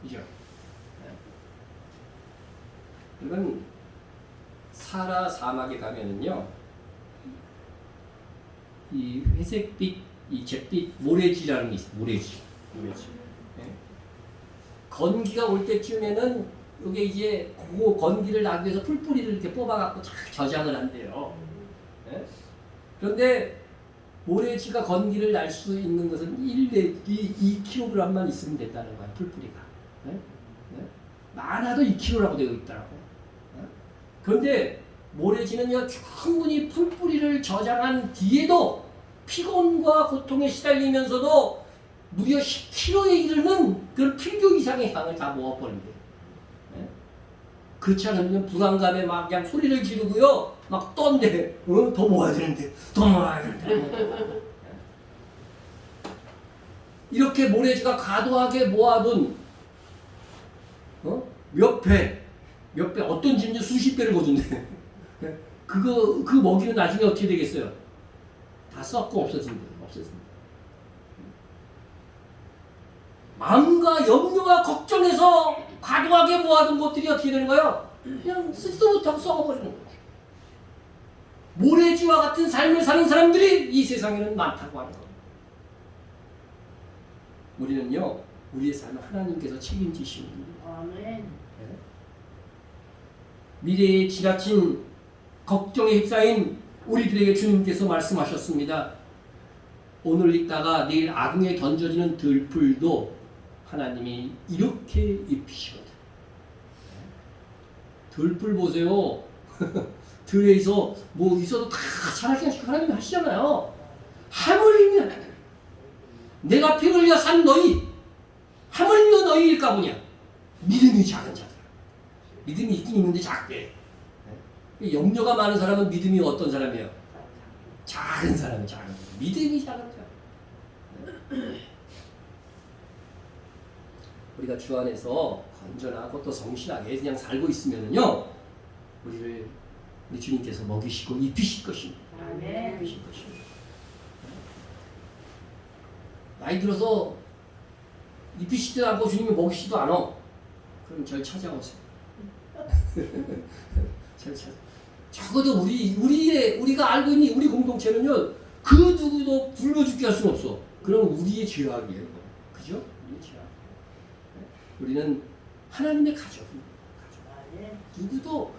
S1: 그죠? 그러면 사라 사막에 가면은요 이 회색빛, 이 잿빛 모래지라는 게 있어요. 모래지. 네. 건기가 올 때쯤에는 이게 이제 그 건기를 나기 위해서 풀뿌리를 이렇게 뽑아갖고 저장을 한대요. 네? 그런데 모래지가 건기를 날 수 있는 것은 2kg만 있으면 된다는 거야, 풀뿌리가. 네? 네? 많아도 2kg라고 되어 있더라고요. 네? 그런데 모래지는요 충분히 풀뿌리를 저장한 뒤에도 피곤과 고통에 시달리면서도 무려 10kg에 이르는 그런 필교 이상의 향을 다 모아버린대요. 네? 그렇지 않으면 불안감에 막 그냥 소리를 지르고요 막 떤데 더 모아야 되는데 더 모아야 되는데 이렇게 모래지가 과도하게 모아둔 몇 배 어떤 집은 수십 배를 거둔대. 그 먹이는 나중에 어떻게 되겠어요? 다 썩고 없어진다. 마음과 염려와 걱정에서 과도하게 모아둔 것들이 어떻게 되는 거예요? 그냥 쓰지도 못하고 썩어버리는 거죠. 모래지와 같은 삶을 사는 사람들이 이 세상에는 많다고 하는 겁니다. 우리는요, 우리의 삶을 하나님께서 책임지시는 분입니다. 미래에 지나친 걱정에 휩싸인 우리들에게 주님께서 말씀하셨습니다. 오늘 있다가 내일 아궁에 던져지는 들풀도 하나님이 이렇게 입히시거든. 들불 보세요. 들에서 뭐 있어도 다 자라게 하시고 하나님이 하시잖아요. 하물며 내가 피 흘려 산 너희, 하물며 너희일까 보냐. 믿음이 작은 자들. 믿음이 있긴 있는데 작게. 염려가 많은 사람은 믿음이 어떤 사람이에요? 작은 사람이 작은 사람. 믿음이 작은 사람. 우리가 주 안에서 건전하고 또 성실하게 그냥 살고 있으면은요, 우리 주님께서 먹이시고 입히실 것입니다.
S2: 아멘.
S1: 입히실 것입니다. 나이 들어서 입히시지도 않고 주님이 먹이시지도 않아. 그럼 절 찾아오세요. 절 찾아. 적어도 우리가 알고 있는 우리 공동체는요, 그 누구도 굶어 죽게 할 수는 없어. 그럼 우리의 죄악이에요. 그죠? 우리의 죄악. 우리는 하나님의 가족입니다. 누구도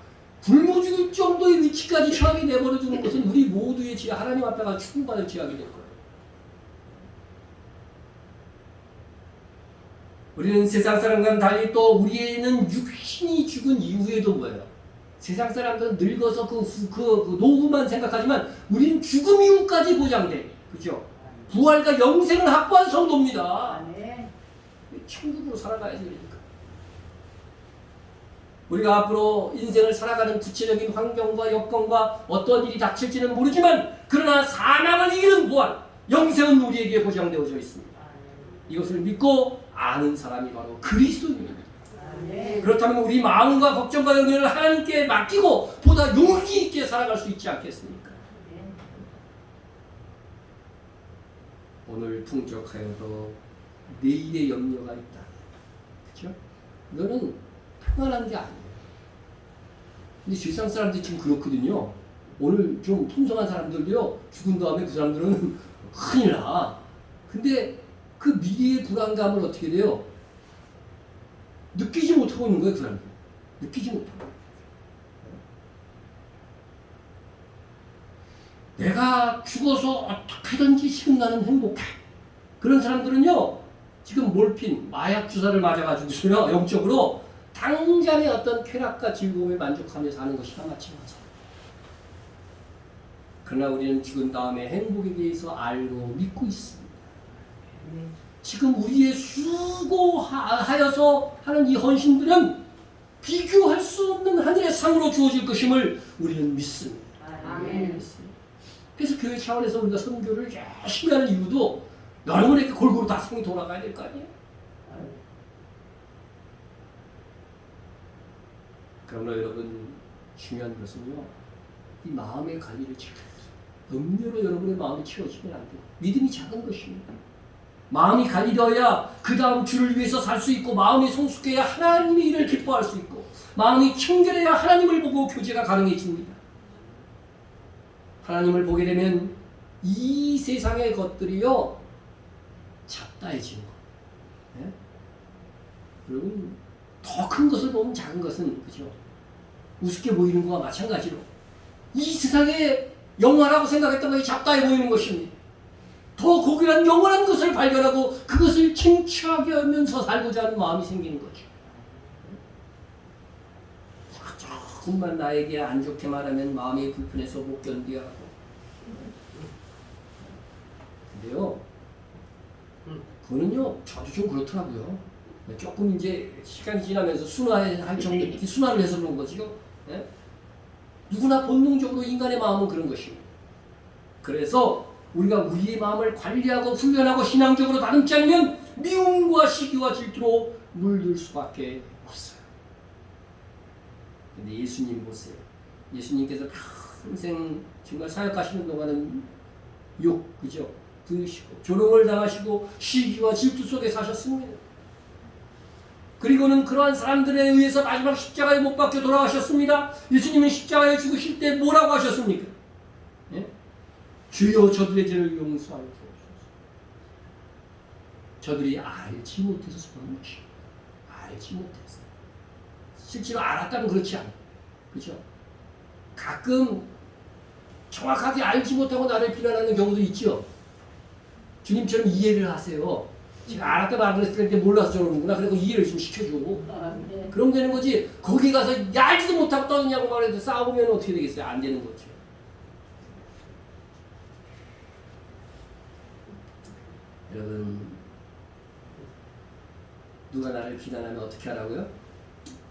S1: 굶어 죽을 정도의 위치까지 처하게 내버려 두는 것은 우리 모두의 죄, 하나님 앞에가 추궁받을 죄악이 될 거예요. 우리는 세상 사람과는 달리 또 우리는 육신이 죽은 이후에도 뭐예요? 세상 사람들은 늙어서 그 노후만 생각하지만 우리는 죽음 이후까지 보장돼. 그죠? 부활과 영생을 확보한 성도입니다.
S2: 아멘.
S1: 천국으로 살아가야지 그러니까. 우리가 앞으로 인생을 살아가는 구체적인 환경과 여건과 어떤 일이 닥칠지는 모르지만 그러나 사망을 이기는 부활, 영생은 우리에게 보장되어져 있습니다. 이것을 믿고 아는 사람이 바로 그리스도입니다. 그렇다면 우리 마음과 걱정과 염려를 하나님께 맡기고 보다 용기 있게 살아갈 수 있지 않겠습니까? 오늘 풍족하여도 내일의 염려가 있다. 그렇죠? 이거는 평안한 게 아니에요. 근데 세상 사람들이 지금 그렇거든요. 오늘 좀 풍성한 사람들도요, 죽은 다음에 그 사람들은 큰일 나. 근데 그 미래의 불안감을 어떻게 돼요? 느끼지 못하고 있는 거예요, 그 사람들. 느끼지 못하고. 내가 죽어서 어떻게든지 지금 나는 행복해. 그런 사람들은요, 지금 몰핀, 마약 주사를 맞아가지고서요, 영적으로 당장의 어떤 쾌락과 즐거움에 만족하며 사는 것이나 마찬가지예요. 그러나 우리는 죽은 다음에 행복에 대해서 알고 믿고 있습니다. 지금 우리의 수고하여서 하는 이 헌신들은 비교할 수 없는 하늘의 상으로 주어질 것임을 우리는 믿습니다.
S2: 아멘.
S1: 그래서 교회 차원에서 우리가 선교를 열심히 하는 이유도 여러분 이렇게 골고루 다 생이 돌아가야 될 거 아니에요? 그러나 여러분 중요한 것은요, 이 마음의 관리를 잘 염려로 여러분의 마음이 채워지면 안 돼요. 믿음이 작은 것입니다. 마음이 관리되어야 그 다음 주를 위해서 살 수 있고, 마음이 성숙해야 하나님의 일을 기뻐할 수 있고, 마음이 청결해야 하나님을 보고 교제가 가능해집니다. 하나님을 보게 되면 이 세상의 것들이요, 잡다해지는 거예요. 네? 여러분 더 큰 것을 보면 작은 것은, 그죠? 우습게 보이는 것과 마찬가지로 이 세상에 영화라고 생각했던 것이 잡다해 보이는 것입니다. 더 고귀한 영원한 것을 발견하고 그것을 칭취하게 하면서 살고자 하는 마음이 생기는 거죠. 조금만 나에게 안 좋게 말하면 마음이 불편해서 못 견뎌 하고. 근데요, 그거는요, 저도 좀 그렇더라고요. 조금 이제 시간이 지나면서 순화할 정도, 이렇게 순화를 해서 그런 거죠. 네? 누구나 본능적으로 인간의 마음은 그런 것입니다. 그래서 우리가 우리의 마음을 관리하고 훈련하고 신앙적으로 다듬지 않으면 미움과 시기와 질투로 물들 수밖에 없어요. 근데 예수님 보세요. 예수님께서 평생 정말 사역하시는 동안은 욕, 그죠? 들으시고 조롱을 당하시고 시기와 질투 속에 사셨습니다. 그리고는 그러한 사람들에 의해서 마지막 십자가에 못 박혀 돌아가셨습니다. 예수님은 십자가에 죽으실 때 뭐라고 하셨습니까? 예? 주여 저들의 죄를 용서하여 주옵소서. 저들이 알지 못해서 그런 것이. 알지 못해서. 실제로 알았다면 그렇지 않아요. 그렇죠? 가끔 정확하게 알지 못하고 나를 비난하는 경우도 있죠. 주님처럼 이해를 하세요. 제가 알았다고 안 그랬을 때 몰라서 저러는구나. 그리고 이해를 좀 시켜주고.
S2: 아멘.
S1: 그럼 되는 거지. 거기 가서 알지도 못하고 떠느냐고 말해도 싸우면 어떻게 되겠어요? 안 되는 거죠. 여러분, 누가 나를 비난하면 어떻게 하라고요?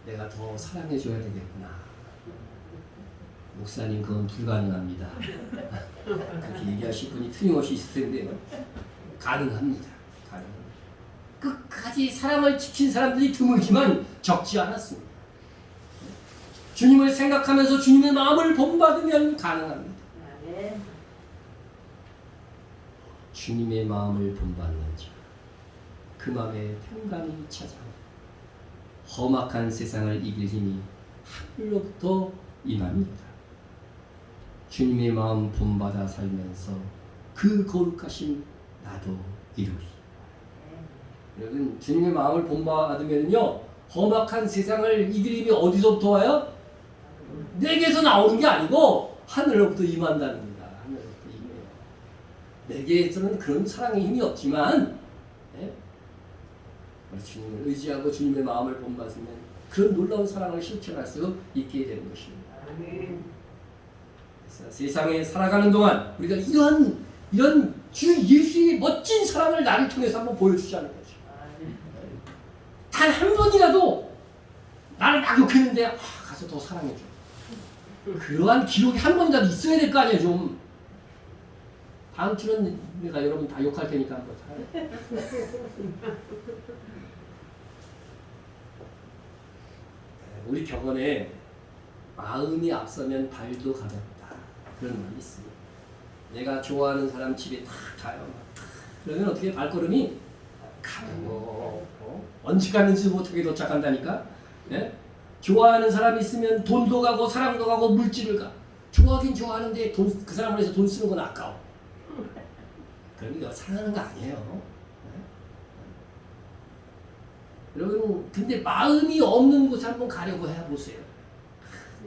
S1: 내가 더 사랑해줘야 되겠구나. 목사님, 그건 불가능합니다. 그렇게 얘기하실 분이 틀림없이 있을 텐데요. 가능합니다. 가능합니다. 끝까지 사랑을 지킨 사람들이 드물지만 적지 않았습니다. 주님을 생각하면서 주님의 마음을 본받으면 가능합니다.
S2: 아멘.
S1: 주님의 마음을 본받는 자, 그 마음에 평강이 찾아 험악한 세상을 이길 힘이 하늘로부터 임합니다. 주님의 마음 본받아 살면서 그 거룩하신 나도 이루리. 여러분, 주님의 마음을 본받으면요, 험악한 세상을 이길 힘이 어디서부터 와요? 내게서 나오는 게 아니고 하늘로부터 임한다는 겁니다. 하늘로부터 임해요. 내게서는 그런 사랑의 힘이 없지만, 주님을 의지하고 주님의 마음을 본받으면 그런 놀라운 사랑을 실천할 수 있게 되는 것입니다. 그래서 세상에 살아가는 동안 우리가 이런 주 예수의 멋진 사랑을 나를 통해서 한번 보여주자는 거죠. 단 한 번이라도 나를 막 욕했는데 가서 더 사랑해줘. 그러한 기록이 한 번이라도 있어야 될 거 아니에요. 좀 다음 주는 내가 여러분 다 욕할 테니까 한번 사랑해. 우리 격언에 마음이 앞서면 발도 가볍다, 그런 말이 있습니다. 내가 좋아하는 사람 집에 딱 가요. 그러면 어떻게 발걸음이 가벼워. 언제 갔는지 못하게 도착한다니까. 네? 좋아하는 사람이 있으면 돈도 가고 사랑도 가고 물질을 가. 좋아하긴 좋아하는데 그 사람을 위해서 돈 쓰는 건 아까워. 그러니까 사랑하는 거 아니에요. 여러분, 근데 마음이 없는 곳에 한번 가려고 해보세요.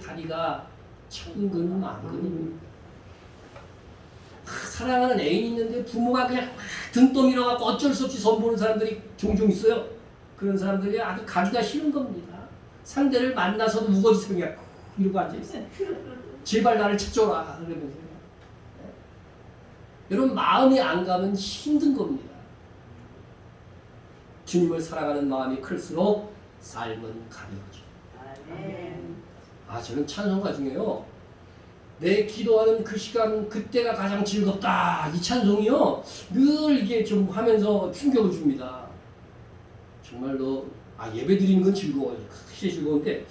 S1: 다리가 천근만근입니다. 사랑하는 애인이 있는데 부모가 그냥 등 떠밀어갖고 어쩔 수 없이 선보는 사람들이 종종 있어요. 그런 사람들이 아주 가기가 싫은 겁니다. 상대를 만나서도 우거지서 그냥 이러고 앉아있어요. 제발 나를 찾아라. 그러면서. 여러분, 마음이 안 가면 힘든 겁니다. 주님을 사랑하는 마음이 클수록 삶은 가벼워져요.
S2: 아멘.
S1: 저는 찬송가 중에요, 내 기도하는 그 시간, 그때가 가장 즐겁다, 이 찬송이요, 늘 이게 좀 하면서 충격을 줍니다. 정말로 예배 드리는 건 즐거워요. 크게 즐거운데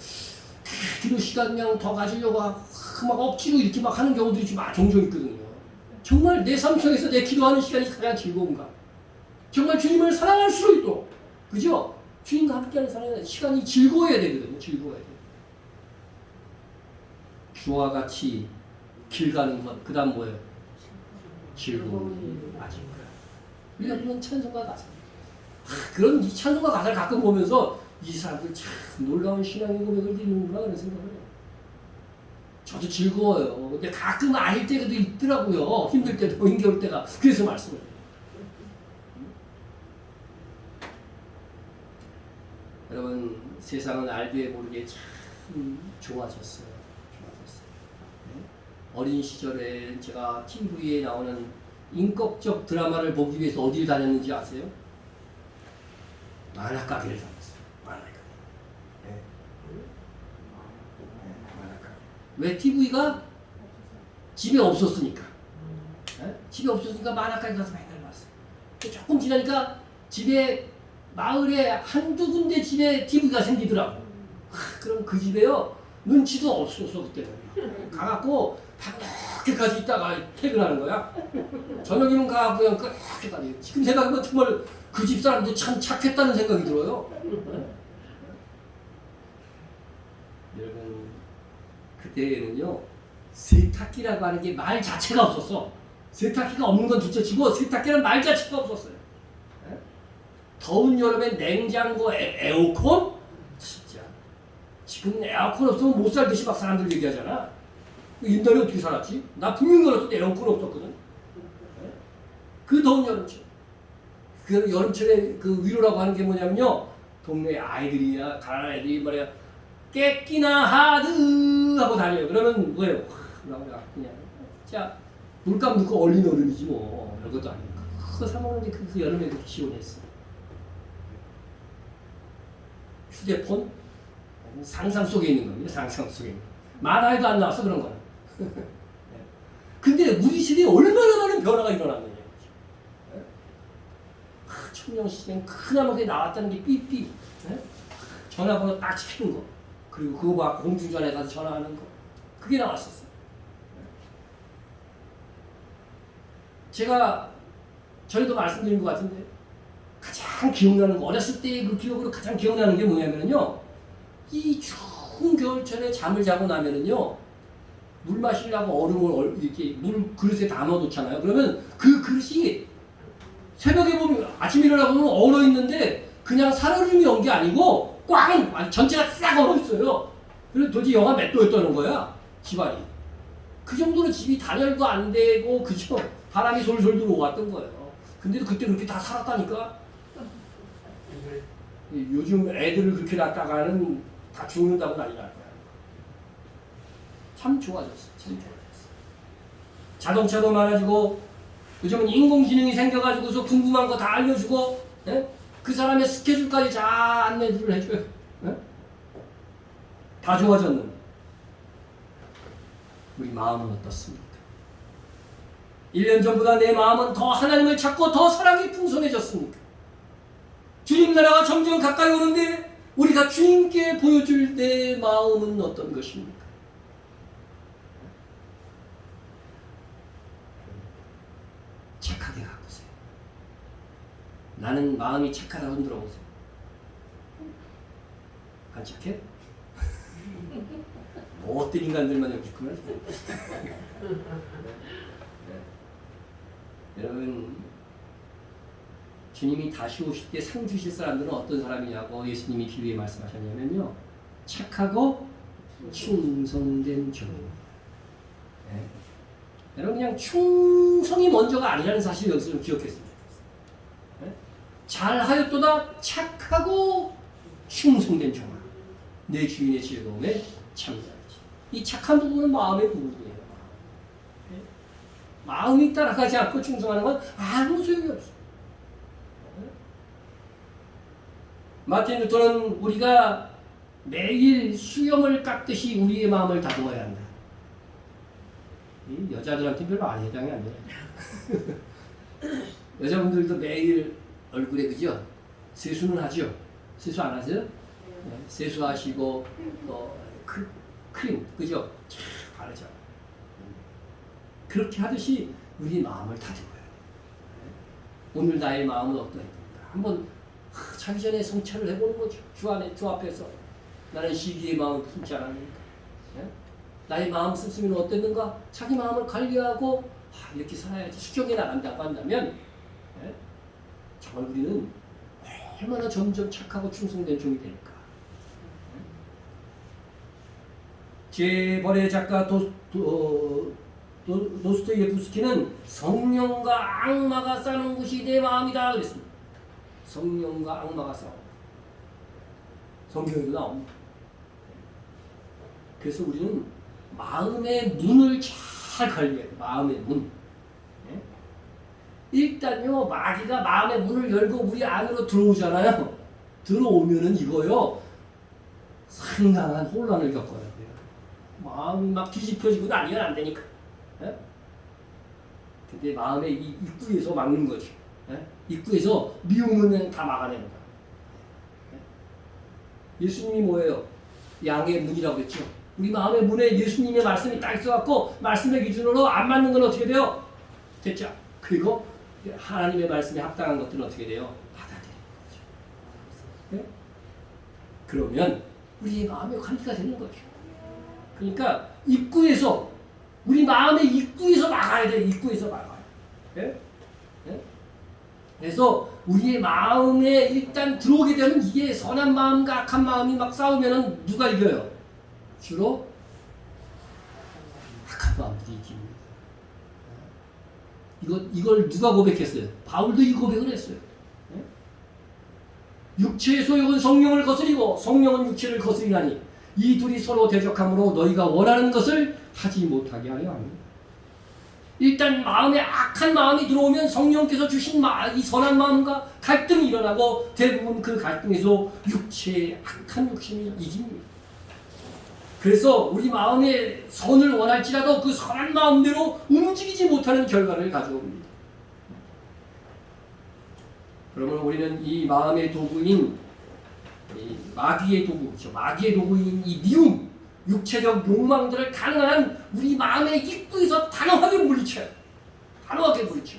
S1: 기도 시간 그냥 더 가지려고 막 억지로 이렇게 막 하는 경우들이 좀 종종 있거든요. 정말 내 삶 속에서 내 기도하는 시간이 가장 즐거운가? 정말 주님을 사랑할 수 있도록, 그죠? 주님과 함께하는 사랑의 시간이 즐거워야 되거든요. 즐거워야 돼요. 주와 같이 길 가는 것, 그 다음 뭐예요? 즐거움이 맞은 거야. 우리가 그런 찬송가 가사. 그런 이 찬송가 가사를 가끔 보면서 이 사람들 참 놀라운 신앙의 고백을 드리는구나 그런 생각을 해요. 저도 즐거워요. 근데 가끔 아닐 때도 있더라고요. 힘들 때도, 힘겨울 때가. 그래서 말씀을 해요. 여러분, 세상은 알게 모르게 참 좋아졌어요. 네? 어린 시절에 제가 TV에 나오는 인격적 드라마를 보기 위해서 어디를 다녔는지 아세요? 만화가게를 다녔어요. 만화가게. 네. 만화가게. 왜? TV가 집에 없었으니까. 네? 집에 없었으니까 만화가게 가서 맨날 봤어요. 조금 지나니까 집에, 마을에 한두 군데 집에 TV가 생기더라고. 그럼 그 집에요, 눈치도 없었어 그때는. 가갖고 밤늦게까지 있다가 퇴근하는 거야. 저녁이면 가갖고 그냥 그렇게까지. 지금 생각하면 정말 그 집 사람들 참 착했다는 생각이 들어요. 여러분, 그때는요, 세탁기라고 하는 게 말 자체가 없었어. 세탁기가 없는 건 둘째치고 세탁기라는 말 자체가 없었어요. 더운 여름에 냉장고, 에어컨? 진짜. 지금 에어컨 없으면 못 살듯이 막 사람들 얘기하잖아. 옛날에 어떻게 살았지? 나 분명히 어렸을 때 에어컨 없었거든. 그 더운 여름쯤. 그 여름철에 그 위로라고 하는 게 뭐냐면요. 동네 아이들이야, 가난한 애들이 말이야, 깨끼나 하드 하고 다녀요. 그러면 뭐예요? 그냥 자 물감 넣고 얼린 얼음이지 뭐 별것도 아니고 그거 사 먹는 게 그 여름에 그렇게 시원했어. 휴대폰 상상 속에 있는 겁니다. 상상 속에 있는. 만화에도 안 나와서 그런 거는. 근데 우리 시대에 얼마나 많은 변화가 일어났느냐. 청년시대는 그나마 그게 나왔다는 게 삐삐. 전화번호 딱 시키는 거. 그리고 그거 막 공중전화에 가서 전화하는 거. 그게 나왔었어요. 제가 전에도 말씀드린 것 같은데 가장 기억나는 거, 어렸을 때의 그 기억으로 가장 기억나는 게 뭐냐면요. 이 추운 겨울철에 잠을 자고 나면은요. 물 마시려고 얼음을 이렇게 물 그릇에 담아 놓잖아요. 그러면 그 그릇이 새벽에 보면 아침에 일어나 보면 얼어 있는데 그냥 살얼음이 온 게 아니고 꽝! 전체가 싹 얼어 있어요. 그래서 도대체 영하 몇 도였다는 거야. 집안이. 그 정도로 집이 단열도 안 되고 그죠? 바람이 솔솔 들어왔던 거예요. 근데도 그때 그렇게 다 살았다니까. 요즘 애들을 그렇게 낳다가는 다 죽는다고 난리 날 거야. 참 좋아졌어. 참 좋아졌어. 자동차도 많아지고 요즘은 인공지능이 생겨가지고서 궁금한 거 다 알려주고 예? 그 사람의 스케줄까지 다 안내를 해줘요. 예? 다 좋아졌는데 우리 마음은 어떻습니까? 1년 전보다 내 마음은 더 하나님을 찾고 더 사랑이 풍성해졌습니까? 주님 나라가 점점 가까이 오는데 우리가 주님께 보여줄 내 마음은 어떤 것입니까? 착하게 가보세요. 나는 마음이 착하다고 흔들어 보세요. 안 착해? 못된 인간들만 여기 있구나. 여러분, 주님이 다시 오실 때 상 주실 사람들은 어떤 사람이냐고 예수님이 비유에 말씀하셨냐면요. 착하고 충성된 종입니다. 네. 여러분 그냥 충성이 먼저가 아니라는 사실을 여기서 좀 기억했으면 좋겠어요. 네? 잘하였도다 착하고 충성된 종아 내 주인의 즐거움에 참여하지. 이 착한 부분은 마음의 부분이에요. 네? 마음이 따라가지 않고 충성하는 건 아무 소용이 없어요. 네? 마틴 루터는 우리가 매일 수염을 깎듯이 우리의 마음을 다듬어야 한다. 이 여자들한테 별로 안 해당이 안 돼요. 여자분들도 매일 얼굴에 그죠? 세수는 하죠? 세수 안 하세요? 네. 세수하시고 크림 그죠? 쫙 바르죠. 그렇게 하듯이 우리 마음을 다듬어요. 오늘 나의 마음은 어떠합니까? 한번 자기 전에 성찰을 해보는 거죠. 주 앞에서 나는 시기의 마음을 품지 않았는가? 네? 나의 마음 씀씀이는 어땠는가? 자기 마음을 관리하고 이렇게 살아야지 수정해 나간다고 한다면 네? 정말 우리는 얼마나 점점 착하고 충성된 종이 될까? 제 번의 작가 도스토예프스키는 성령과 악마가 싸는 곳이 내 마음이다 그랬습니다. 성령과 악마가 싸워. 성경에도 나옵니다. 그래서 우리는 마음의 문을 잘 관리해야 돼요. 마음의 문. 네? 일단요, 마귀가 마음의 문을 열고 우리 안으로 들어오잖아요. 들어오면은 이거요, 상당한 혼란을 겪어야 돼요. 마음이 막 뒤집혀지고 난리가 안 되니까. 네? 근데 마음의 이 입구에서 막는 거지. 네? 입구에서 미움은 다 막아내는 거야. 네? 예수님이 뭐예요? 양의 문이라고 했죠. 우리 마음의 문에 예수님의 말씀이 딱 있어갖고 말씀의 기준으로 안 맞는 건 어떻게 돼요? 됐죠? 그리고 하나님의 말씀에 합당한 것들은 어떻게 돼요? 받아들이는 거죠. 네? 그러면 우리의 마음의 관리가 되는 거죠. 그러니까 입구에서 우리 마음의 입구에서 막아야 돼요. 입구에서 막아야 돼요. 네? 네? 그래서 우리의 마음에 일단 들어오게 되면 이게 선한 마음과 악한 마음이 막 싸우면은 누가 이겨요? 주로 악한 마음들이 이깁니다. 이걸 누가 고백했어요? 바울도 이 고백을 했어요. 육체의 소욕은 성령을 거스리고 성령은 육체를 거스리나니 이 둘이 서로 대적함으로 너희가 원하는 것을 하지 못하게 하려 합니다. 일단 마음에 악한 마음이 들어오면 성령께서 주신 이 선한 마음과 갈등이 일어나고 대부분 그 갈등에서 육체의 악한 욕심이 이깁니다. 그래서 우리 마음에 선을 원할지라도 그 선한 마음대로 움직이지 못하는 결과를 가져옵니다. 그러면 우리는 이 마음의 도구인 이 마귀의 도구죠. 마귀의 도구인 이 미움, 육체적 욕망들을 가능한 한 우리 마음의 입구에서 단호하게 물리쳐요. 단호하게 물리쳐.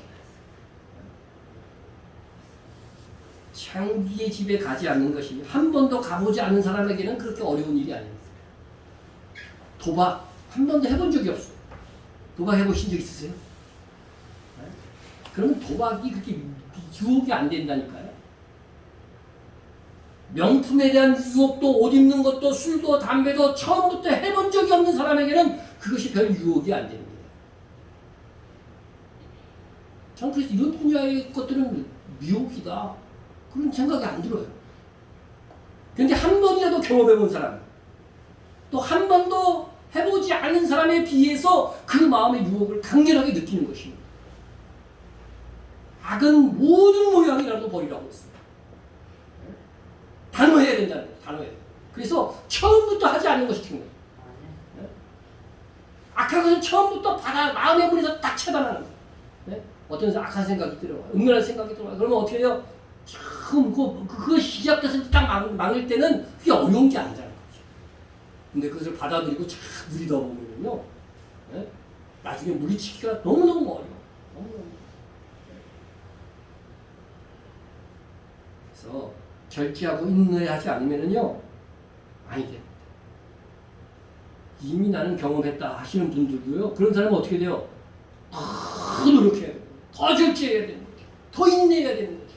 S1: 창기의 집에 가지 않는 것이 한 번도 가보지 않은 사람에게는 그렇게 어려운 일이 아닙니다. 도박 한 번도 해본 적이 없어요. 도박 해보신 적 있으세요? 네? 그러면 도박이 그렇게 유혹이 안 된다니까요. 명품에 대한 유혹도 옷 입는 것도 술도 담배도 처음부터 해본 적이 없는 사람에게는 그것이 별 유혹이 안 됩니다. 전 그래서 이런 분야의 것들은 미혹이다 그런 생각이 안 들어요. 그런데 한 번이라도 경험해본 사람 또 한 번도 해보지 않은 사람에 비해서 그 마음의 유혹을 강렬하게 느끼는 것입니다. 악은 모든 모양이라도 버리라고 했어요. 단호해야 된다는 거예요. 단호해야 돼요. 그래서 처음부터 하지 않는 것이 중요해요. 악한 것은 처음부터 마음의 문에서 딱 차단하는 거예요. 네? 어떤 악한 생각이 들어와, 은밀한 생각이 들어와. 그러면 어떻게 해요? 참, 그거 시작돼서 딱 막을 때는 그게 어려운 게 아니잖아요. 근데 그것을 받아들이고 참 누리다 보면요, 네? 나중에 물리치기가 너무너무 어려워. 너무너무. 그래서 절제하고 인내하지 않으면요, 아니 됩니다. 이미 나는 경험했다 하시는 분들도요, 그런 사람은 어떻게 돼요? 더 노력해야 돼요. 더 절제해야 되는 거죠. 더 인내해야 되는 거죠.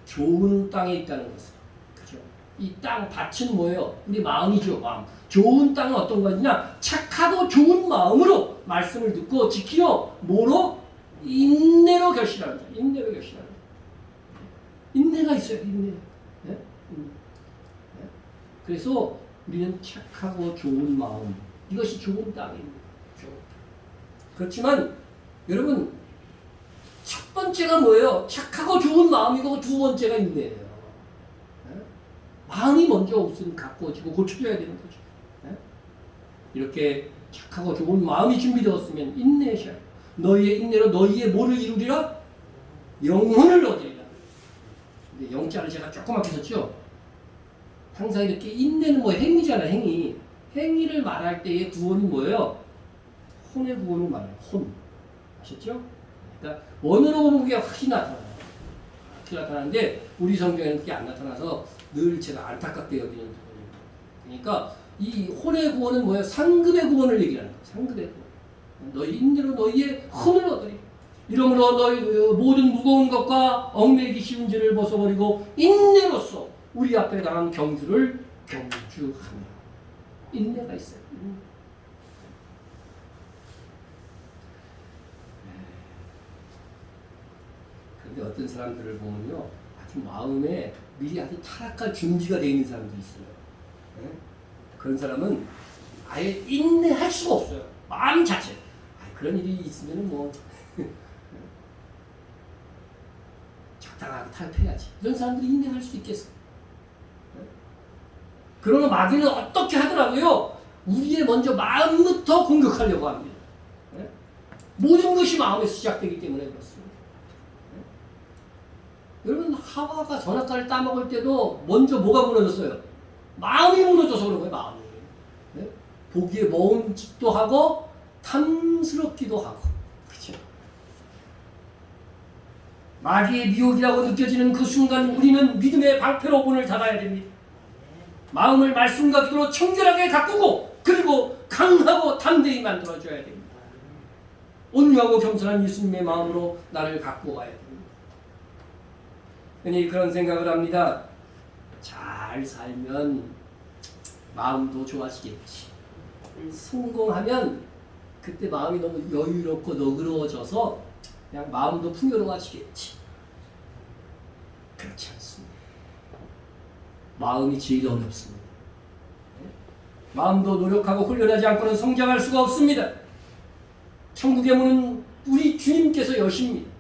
S1: 좋은 땅에 있다는 것은. 이 땅 밭은 뭐예요? 우리 마음이죠. 마음. 좋은 땅은 어떤 것이냐? 착하고 좋은 마음으로 말씀을 듣고 지키려 뭐로? 인내로 결실하는 거예요. 인내로 결실하는 거예요. 인내가 있어요. 인내. 네? 인내. 네? 그래서 우리는 착하고 좋은 마음, 이것이 좋은 땅입니다. 좋은 땅. 그렇지만 여러분, 첫 번째가 뭐예요? 착하고 좋은 마음이고 두 번째가 인내예요. 마음이 먼저 없으면 가꾸어지고 고쳐져야 되는 거죠. 네? 이렇게 착하고 좋은 마음이 준비되었으면 인내하셔야 해요. 너희의 인내로 너희의 뭐를 이루리라? 영혼을 얻으리라. 근데 영자를 제가 조그맣게 썼죠? 항상 이렇게 인내는 뭐 행위잖아요. 행위. 행위를 말할 때의 구원이 뭐예요? 혼의 구원을 말해요. 혼. 아셨죠? 그러니까 원어로 보면 그게 확실히 나타나요. 확실히 나타나는데 우리 성경에는 그게 안 나타나서 늘 제가 안타깝게 여기는 부분입니다. 그러니까 이 혼의 구원은 뭐예요? 상급의 구원을 얘기하는 거예요. 상급의 구원. 너희 인내로 너희의 혼을 얻으리. 이러므로 너희 모든 무거운 것과 얽매이기 쉬운 죄를 벗어버리고 인내로서 우리 앞에 당한 경주를 경주하며. 인내가 있어요. 그런데 어떤 사람들을 보면요, 아주 마음에 미리 아주 타락할 준비가 되어 있는 사람들이 있어요. 네? 그런 사람은 아예 인내할 수가 없어요. 마음 자체. 그런 일이 있으면 뭐 적당하게 타협해야지. 이런 사람들이 인내할 수 있겠어. 네? 그러나 마귀는 어떻게 하더라고요? 우리의 먼저 마음부터 공격하려고 합니다. 네? 모든 것이 마음에서 시작되기 때문에 그렇습니다. 여러분, 하와가 선악과를 따먹을 때도 먼저 뭐가 무너졌어요? 마음이 무너져서 그런 거예요. 마음이. 네? 보기에 먹음직도 하고 탐스럽기도 하고. 그렇죠? 마귀의 미혹이라고 느껴지는 그 순간 우리는 믿음의 방패로 문을 닫아야 됩니다. 마음을 말씀과 기도로 청결하게 가꾸고 그리고 강하고 담대히 만들어줘야 됩니다. 온유하고 겸손한 예수님의 마음으로 나를 가꾸어 가야 됩니다. 흔히 그런 생각을 합니다. 잘 살면 마음도 좋아지겠지. 성공하면 그때 마음이 너무 여유롭고 너그러워져서 그냥 마음도 풍요로워지겠지. 그렇지 않습니다. 마음이 제일 어렵습니다. 마음도 노력하고 훈련하지 않고는 성장할 수가 없습니다. 천국의 문은 우리 주님께서 여십니다.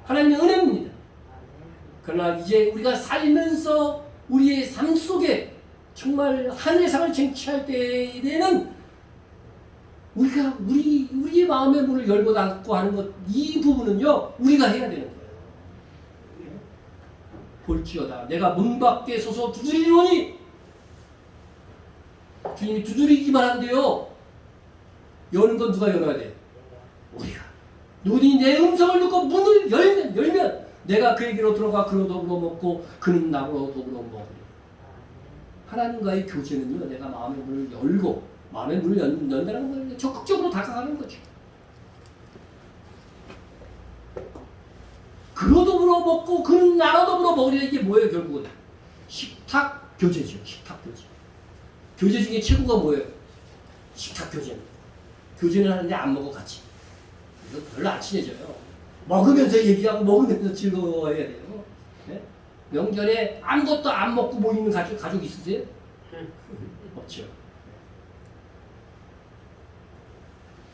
S1: 하나님의 은혜입니다. 그러나 이제 우리가 살면서 우리의 삶 속에 정말 하늘상을 쟁취할 때에는 우리의 마음의 문을 열고 닫고 하는 것, 이 부분은요 우리가 해야 되는 거예요. 볼지어다 내가 문 밖에 서서 두드리노니, 주님이 두드리기만 한대요. 여는 건 누가 열어야 돼? 우리가. 누구든지 내 음성을 듣고 문을 열면 내가 그에게로 들어가 그로 더불어 먹고 그는 나로 더불어 먹으리. 하나님과의 교제는요, 내가 마음의 문을 열고 마음의 문을 연다는 거예요. 적극적으로 다가가는 거죠. 그로 더불어 먹고 그는 나로 더불어 먹으리. 이게 뭐예요? 결국은 식탁 교제죠. 식탁 교제. 교제 중에 최고가 뭐예요? 식탁 교제입니다. 교제는 하는데 안 먹어 같이. 이거 별로 안 친해져요. 먹으면서 얘기하고 먹으면서 즐거워해야 돼요. 네? 명절에 아무것도 안 먹고 모이는 가족 있으세요? 없죠.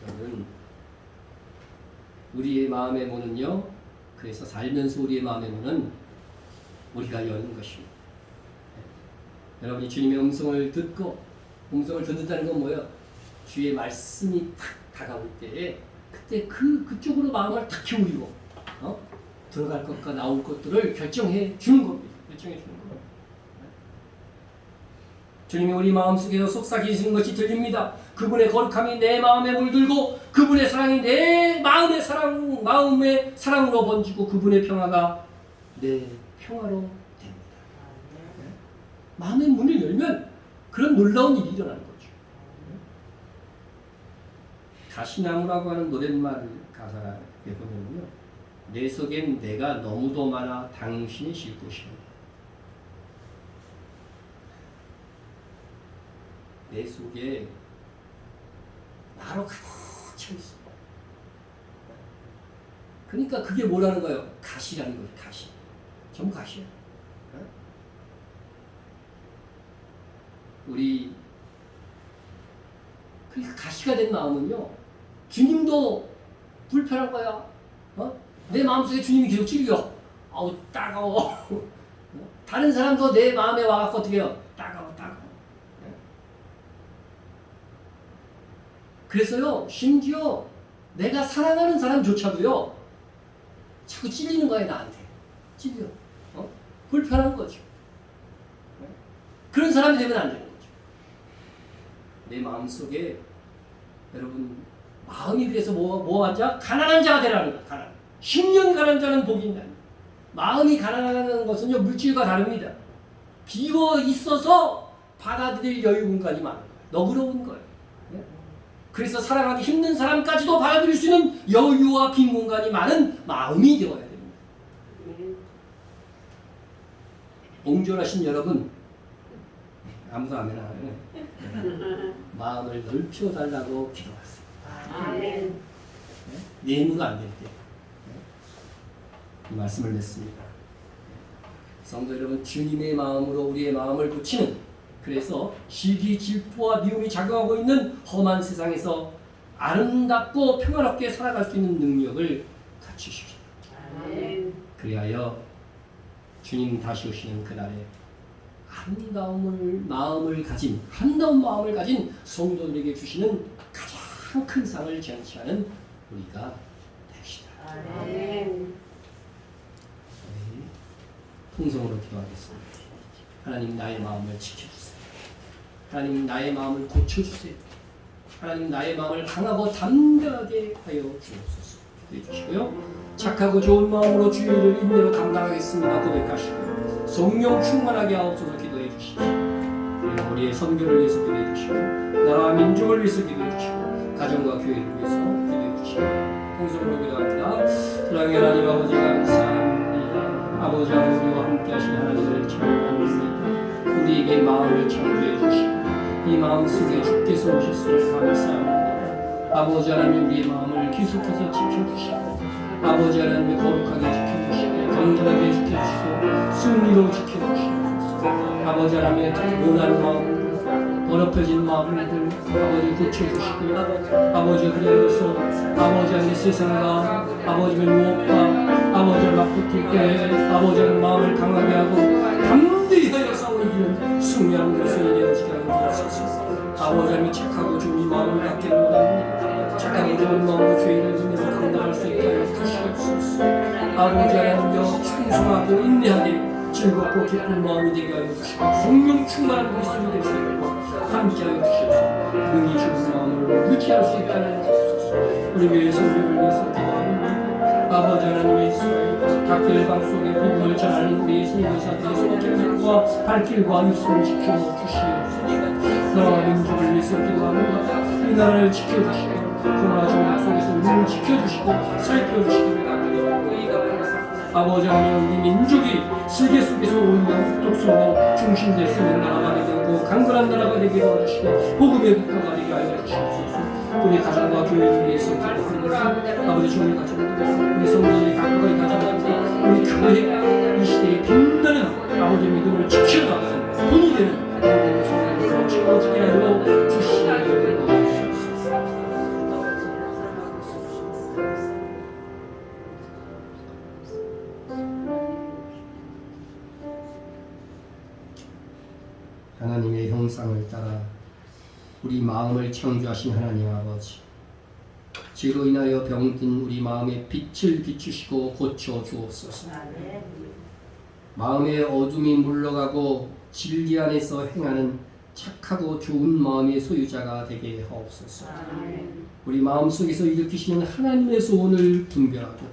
S1: 여러분, 우리의 마음의 문은요, 그래서 살면서 우리의 마음의 문은 우리가 여는 것입니다. 네. 여러분이 주님의 음성을 듣고, 음성을 듣는다는 건 뭐예요? 주의 말씀이 탁 다가올 때에 그때 그쪽으로 마음을 탁 기울이고 들어갈 것과 나올 것들을 결정해 주는 겁니다. 결정해 주는 겁니다. 주님이 우리 마음속에서 속삭이시는 것이 들립니다. 그분의 거룩함이 내 마음에 물들고 그분의 사랑이 내 마음의 사랑으로 번지고 그분의 평화가 내 평화로 됩니다. 마음의 문을 열면 그런 놀라운 일이 일어나는 거죠. 가시나무라고 하는 노랫말 가사에 보면요, 내 속엔 내가 너무도 많아 당신이 쉴 곳이옵니다. 내 속에 나로 가득 차 있습니다. 그러니까 그게 뭐라는 거예요? 가시라는 거예요. 가시. 전부 가시야. 우리 그러니까 가시가 된 마음은요, 주님도 불편한 거야. 내 마음속에 주님이 계속 찔려. 아우 따가워. 다른 사람도 내 마음에 와갖고 어떻게 해요? 따가워. 그래서요, 심지어 내가 사랑하는 사람조차도요, 자꾸 찔리는 거야, 나한테. 찔려. 불편한 거죠. 그런 사람이 되면 안 되는 거죠. 내 마음속에, 여러분, 마음이 그래서 뭐 하자? 가난한 자가 되라는 거야, 가난. 심령이 가난한 자는 복이 있다. 마음이 가난한 것은요, 물질과 다릅니다. 비어 있어서 받아들일 여유분까지 많은 거예요. 너그러운 거예요. 그래서 사랑하기 힘든 사람까지도 받아들일 수 있는 여유와 빈 공간이 많은 마음이 되어야 됩니다. 옹졸하신 여러분, 아무도 아멘 안 하네. 마음을 넓혀달라고 기도하세요.
S2: 아멘.
S1: 내무가 안 될 때. 이 말씀을 냈습니다. 성도 여러분, 주님의 마음으로 우리의 마음을 고치는, 그래서 시기, 질투와 미움이 작용하고 있는 험한 세상에서 아름답고 평화롭게 살아갈 수 있는 능력을 갖추십시오.
S2: 아멘.
S1: 그리하여 주님 다시 오시는 그날에 아름다운 마음을 가진 성도들에게 주시는 가장 큰 상을 쟁취하는 우리가 됩시다.
S2: 아멘.
S1: 통성으로 기도하겠습니다. 하나님, 나의 마음을 지켜주세요. 하나님, 나의 마음을 고쳐주세요. 하나님, 나의 마음을 강하고 담대하게 하여 주옵소서. 기도해 주시고요. 착하고 좋은 마음으로 주의 일을 인내로 감당하겠습니다 고백하시고 성령 충만하게 하옵소서. 기도해 주시고, 그리고 우리의 선교를 위해서 기도해 주시고, 나라와 민족을 위해서 기도해 주시고, 가정과 교회를 위해서 기도해 주시고, 통성으로 기도합니다. 사랑의 하나님 아버지, 감사합니다. 아버지 하나님, 우리와 함께 하시는 하나님을 찬양합니다. 우리에게 마음을 창조해 주시고 이 마음 속에 주께서 오셨음을 감사합니다. 아버지 하나님, 우리의 마음을 계속해서 지켜주시고 아버지 하나님의 거룩하게 지켜주시고 안전하게 지켜주시고 승리로 지켜주시옵소서. 아버지 하나님의 모난 마음, 더럽혀진 마음들 아버지 고쳐주시고 아버지 그리하여서 아버지 안에 세상과 아버지의 무엇과 아버지를 맞붙을 때 아버지의 마음을 강하게 하고 담대히 하여 싸우는 승리하는 것을 이루어지게 하여 주옵소서. 아버지 하나님 착하고 좋은 마음을 갖게 원합니다. 착하고 좋은 마음으로 죄인을 지내서 감당할 수 있게 하여 주시옵소서. 아버지 하나님여 충성하고 인내하게 즐겁고 기쁜 마음이 되게 하여 주시고 성령 충만한 그리스도인이 될 수 있고 함께 하여 주시옵소서. 능히 좋은 마음을 유지할 수 있다는 주옵소서. 우리 교회 성령을 위해서 기도합니다. 아버지 하나님의 이스라엘 각별 방송에 복음을 전하는 우리 선교사들의 손길과 발길과 입술을 지켜주시옵소서. 나라 민족을 위해서 기도합니다. 이 나라를 지켜주시고 코로나 중국 속에서 우리를 지켜주시고 살펴주시기를 아버지 하나님 우리 민족이 세계 속에서 온유한 독서로 중심될 수 있는 나라가 되고 강건한 나라가 되게 도와주시고 복음의 국가가 되게 하여 주시옵소서. 우리 가정과 교회를 위해서 기도합니다. 아버지 주님의 가정들 우리 성도들이 각각의 가정과 우리 교회 이 시대의 빛나는 아버지 믿음을 지켜가는 본이 되는 아버지의 성도들을 채워지게 하여 주시옵소서. 하나님의 형상을 따라 우리 마음을 창조하신 하나님 아버지, 죄로 인하여 병든 우리 마음에 빛을 비추시고 고쳐 주옵소서. 마음의 어둠이 물러가고 진리 안에서 행하는 착하고 좋은 마음의 소유자가 되게 하옵소서. 우리 마음속에서 일으키시는 하나님의 소원을 분별하고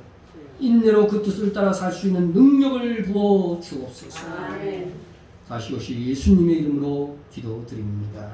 S1: 인내로 그 뜻을 따라 살 수 있는 능력을 부어 주옵소서. 다시 오실 예수님의 이름으로 기도드립니다.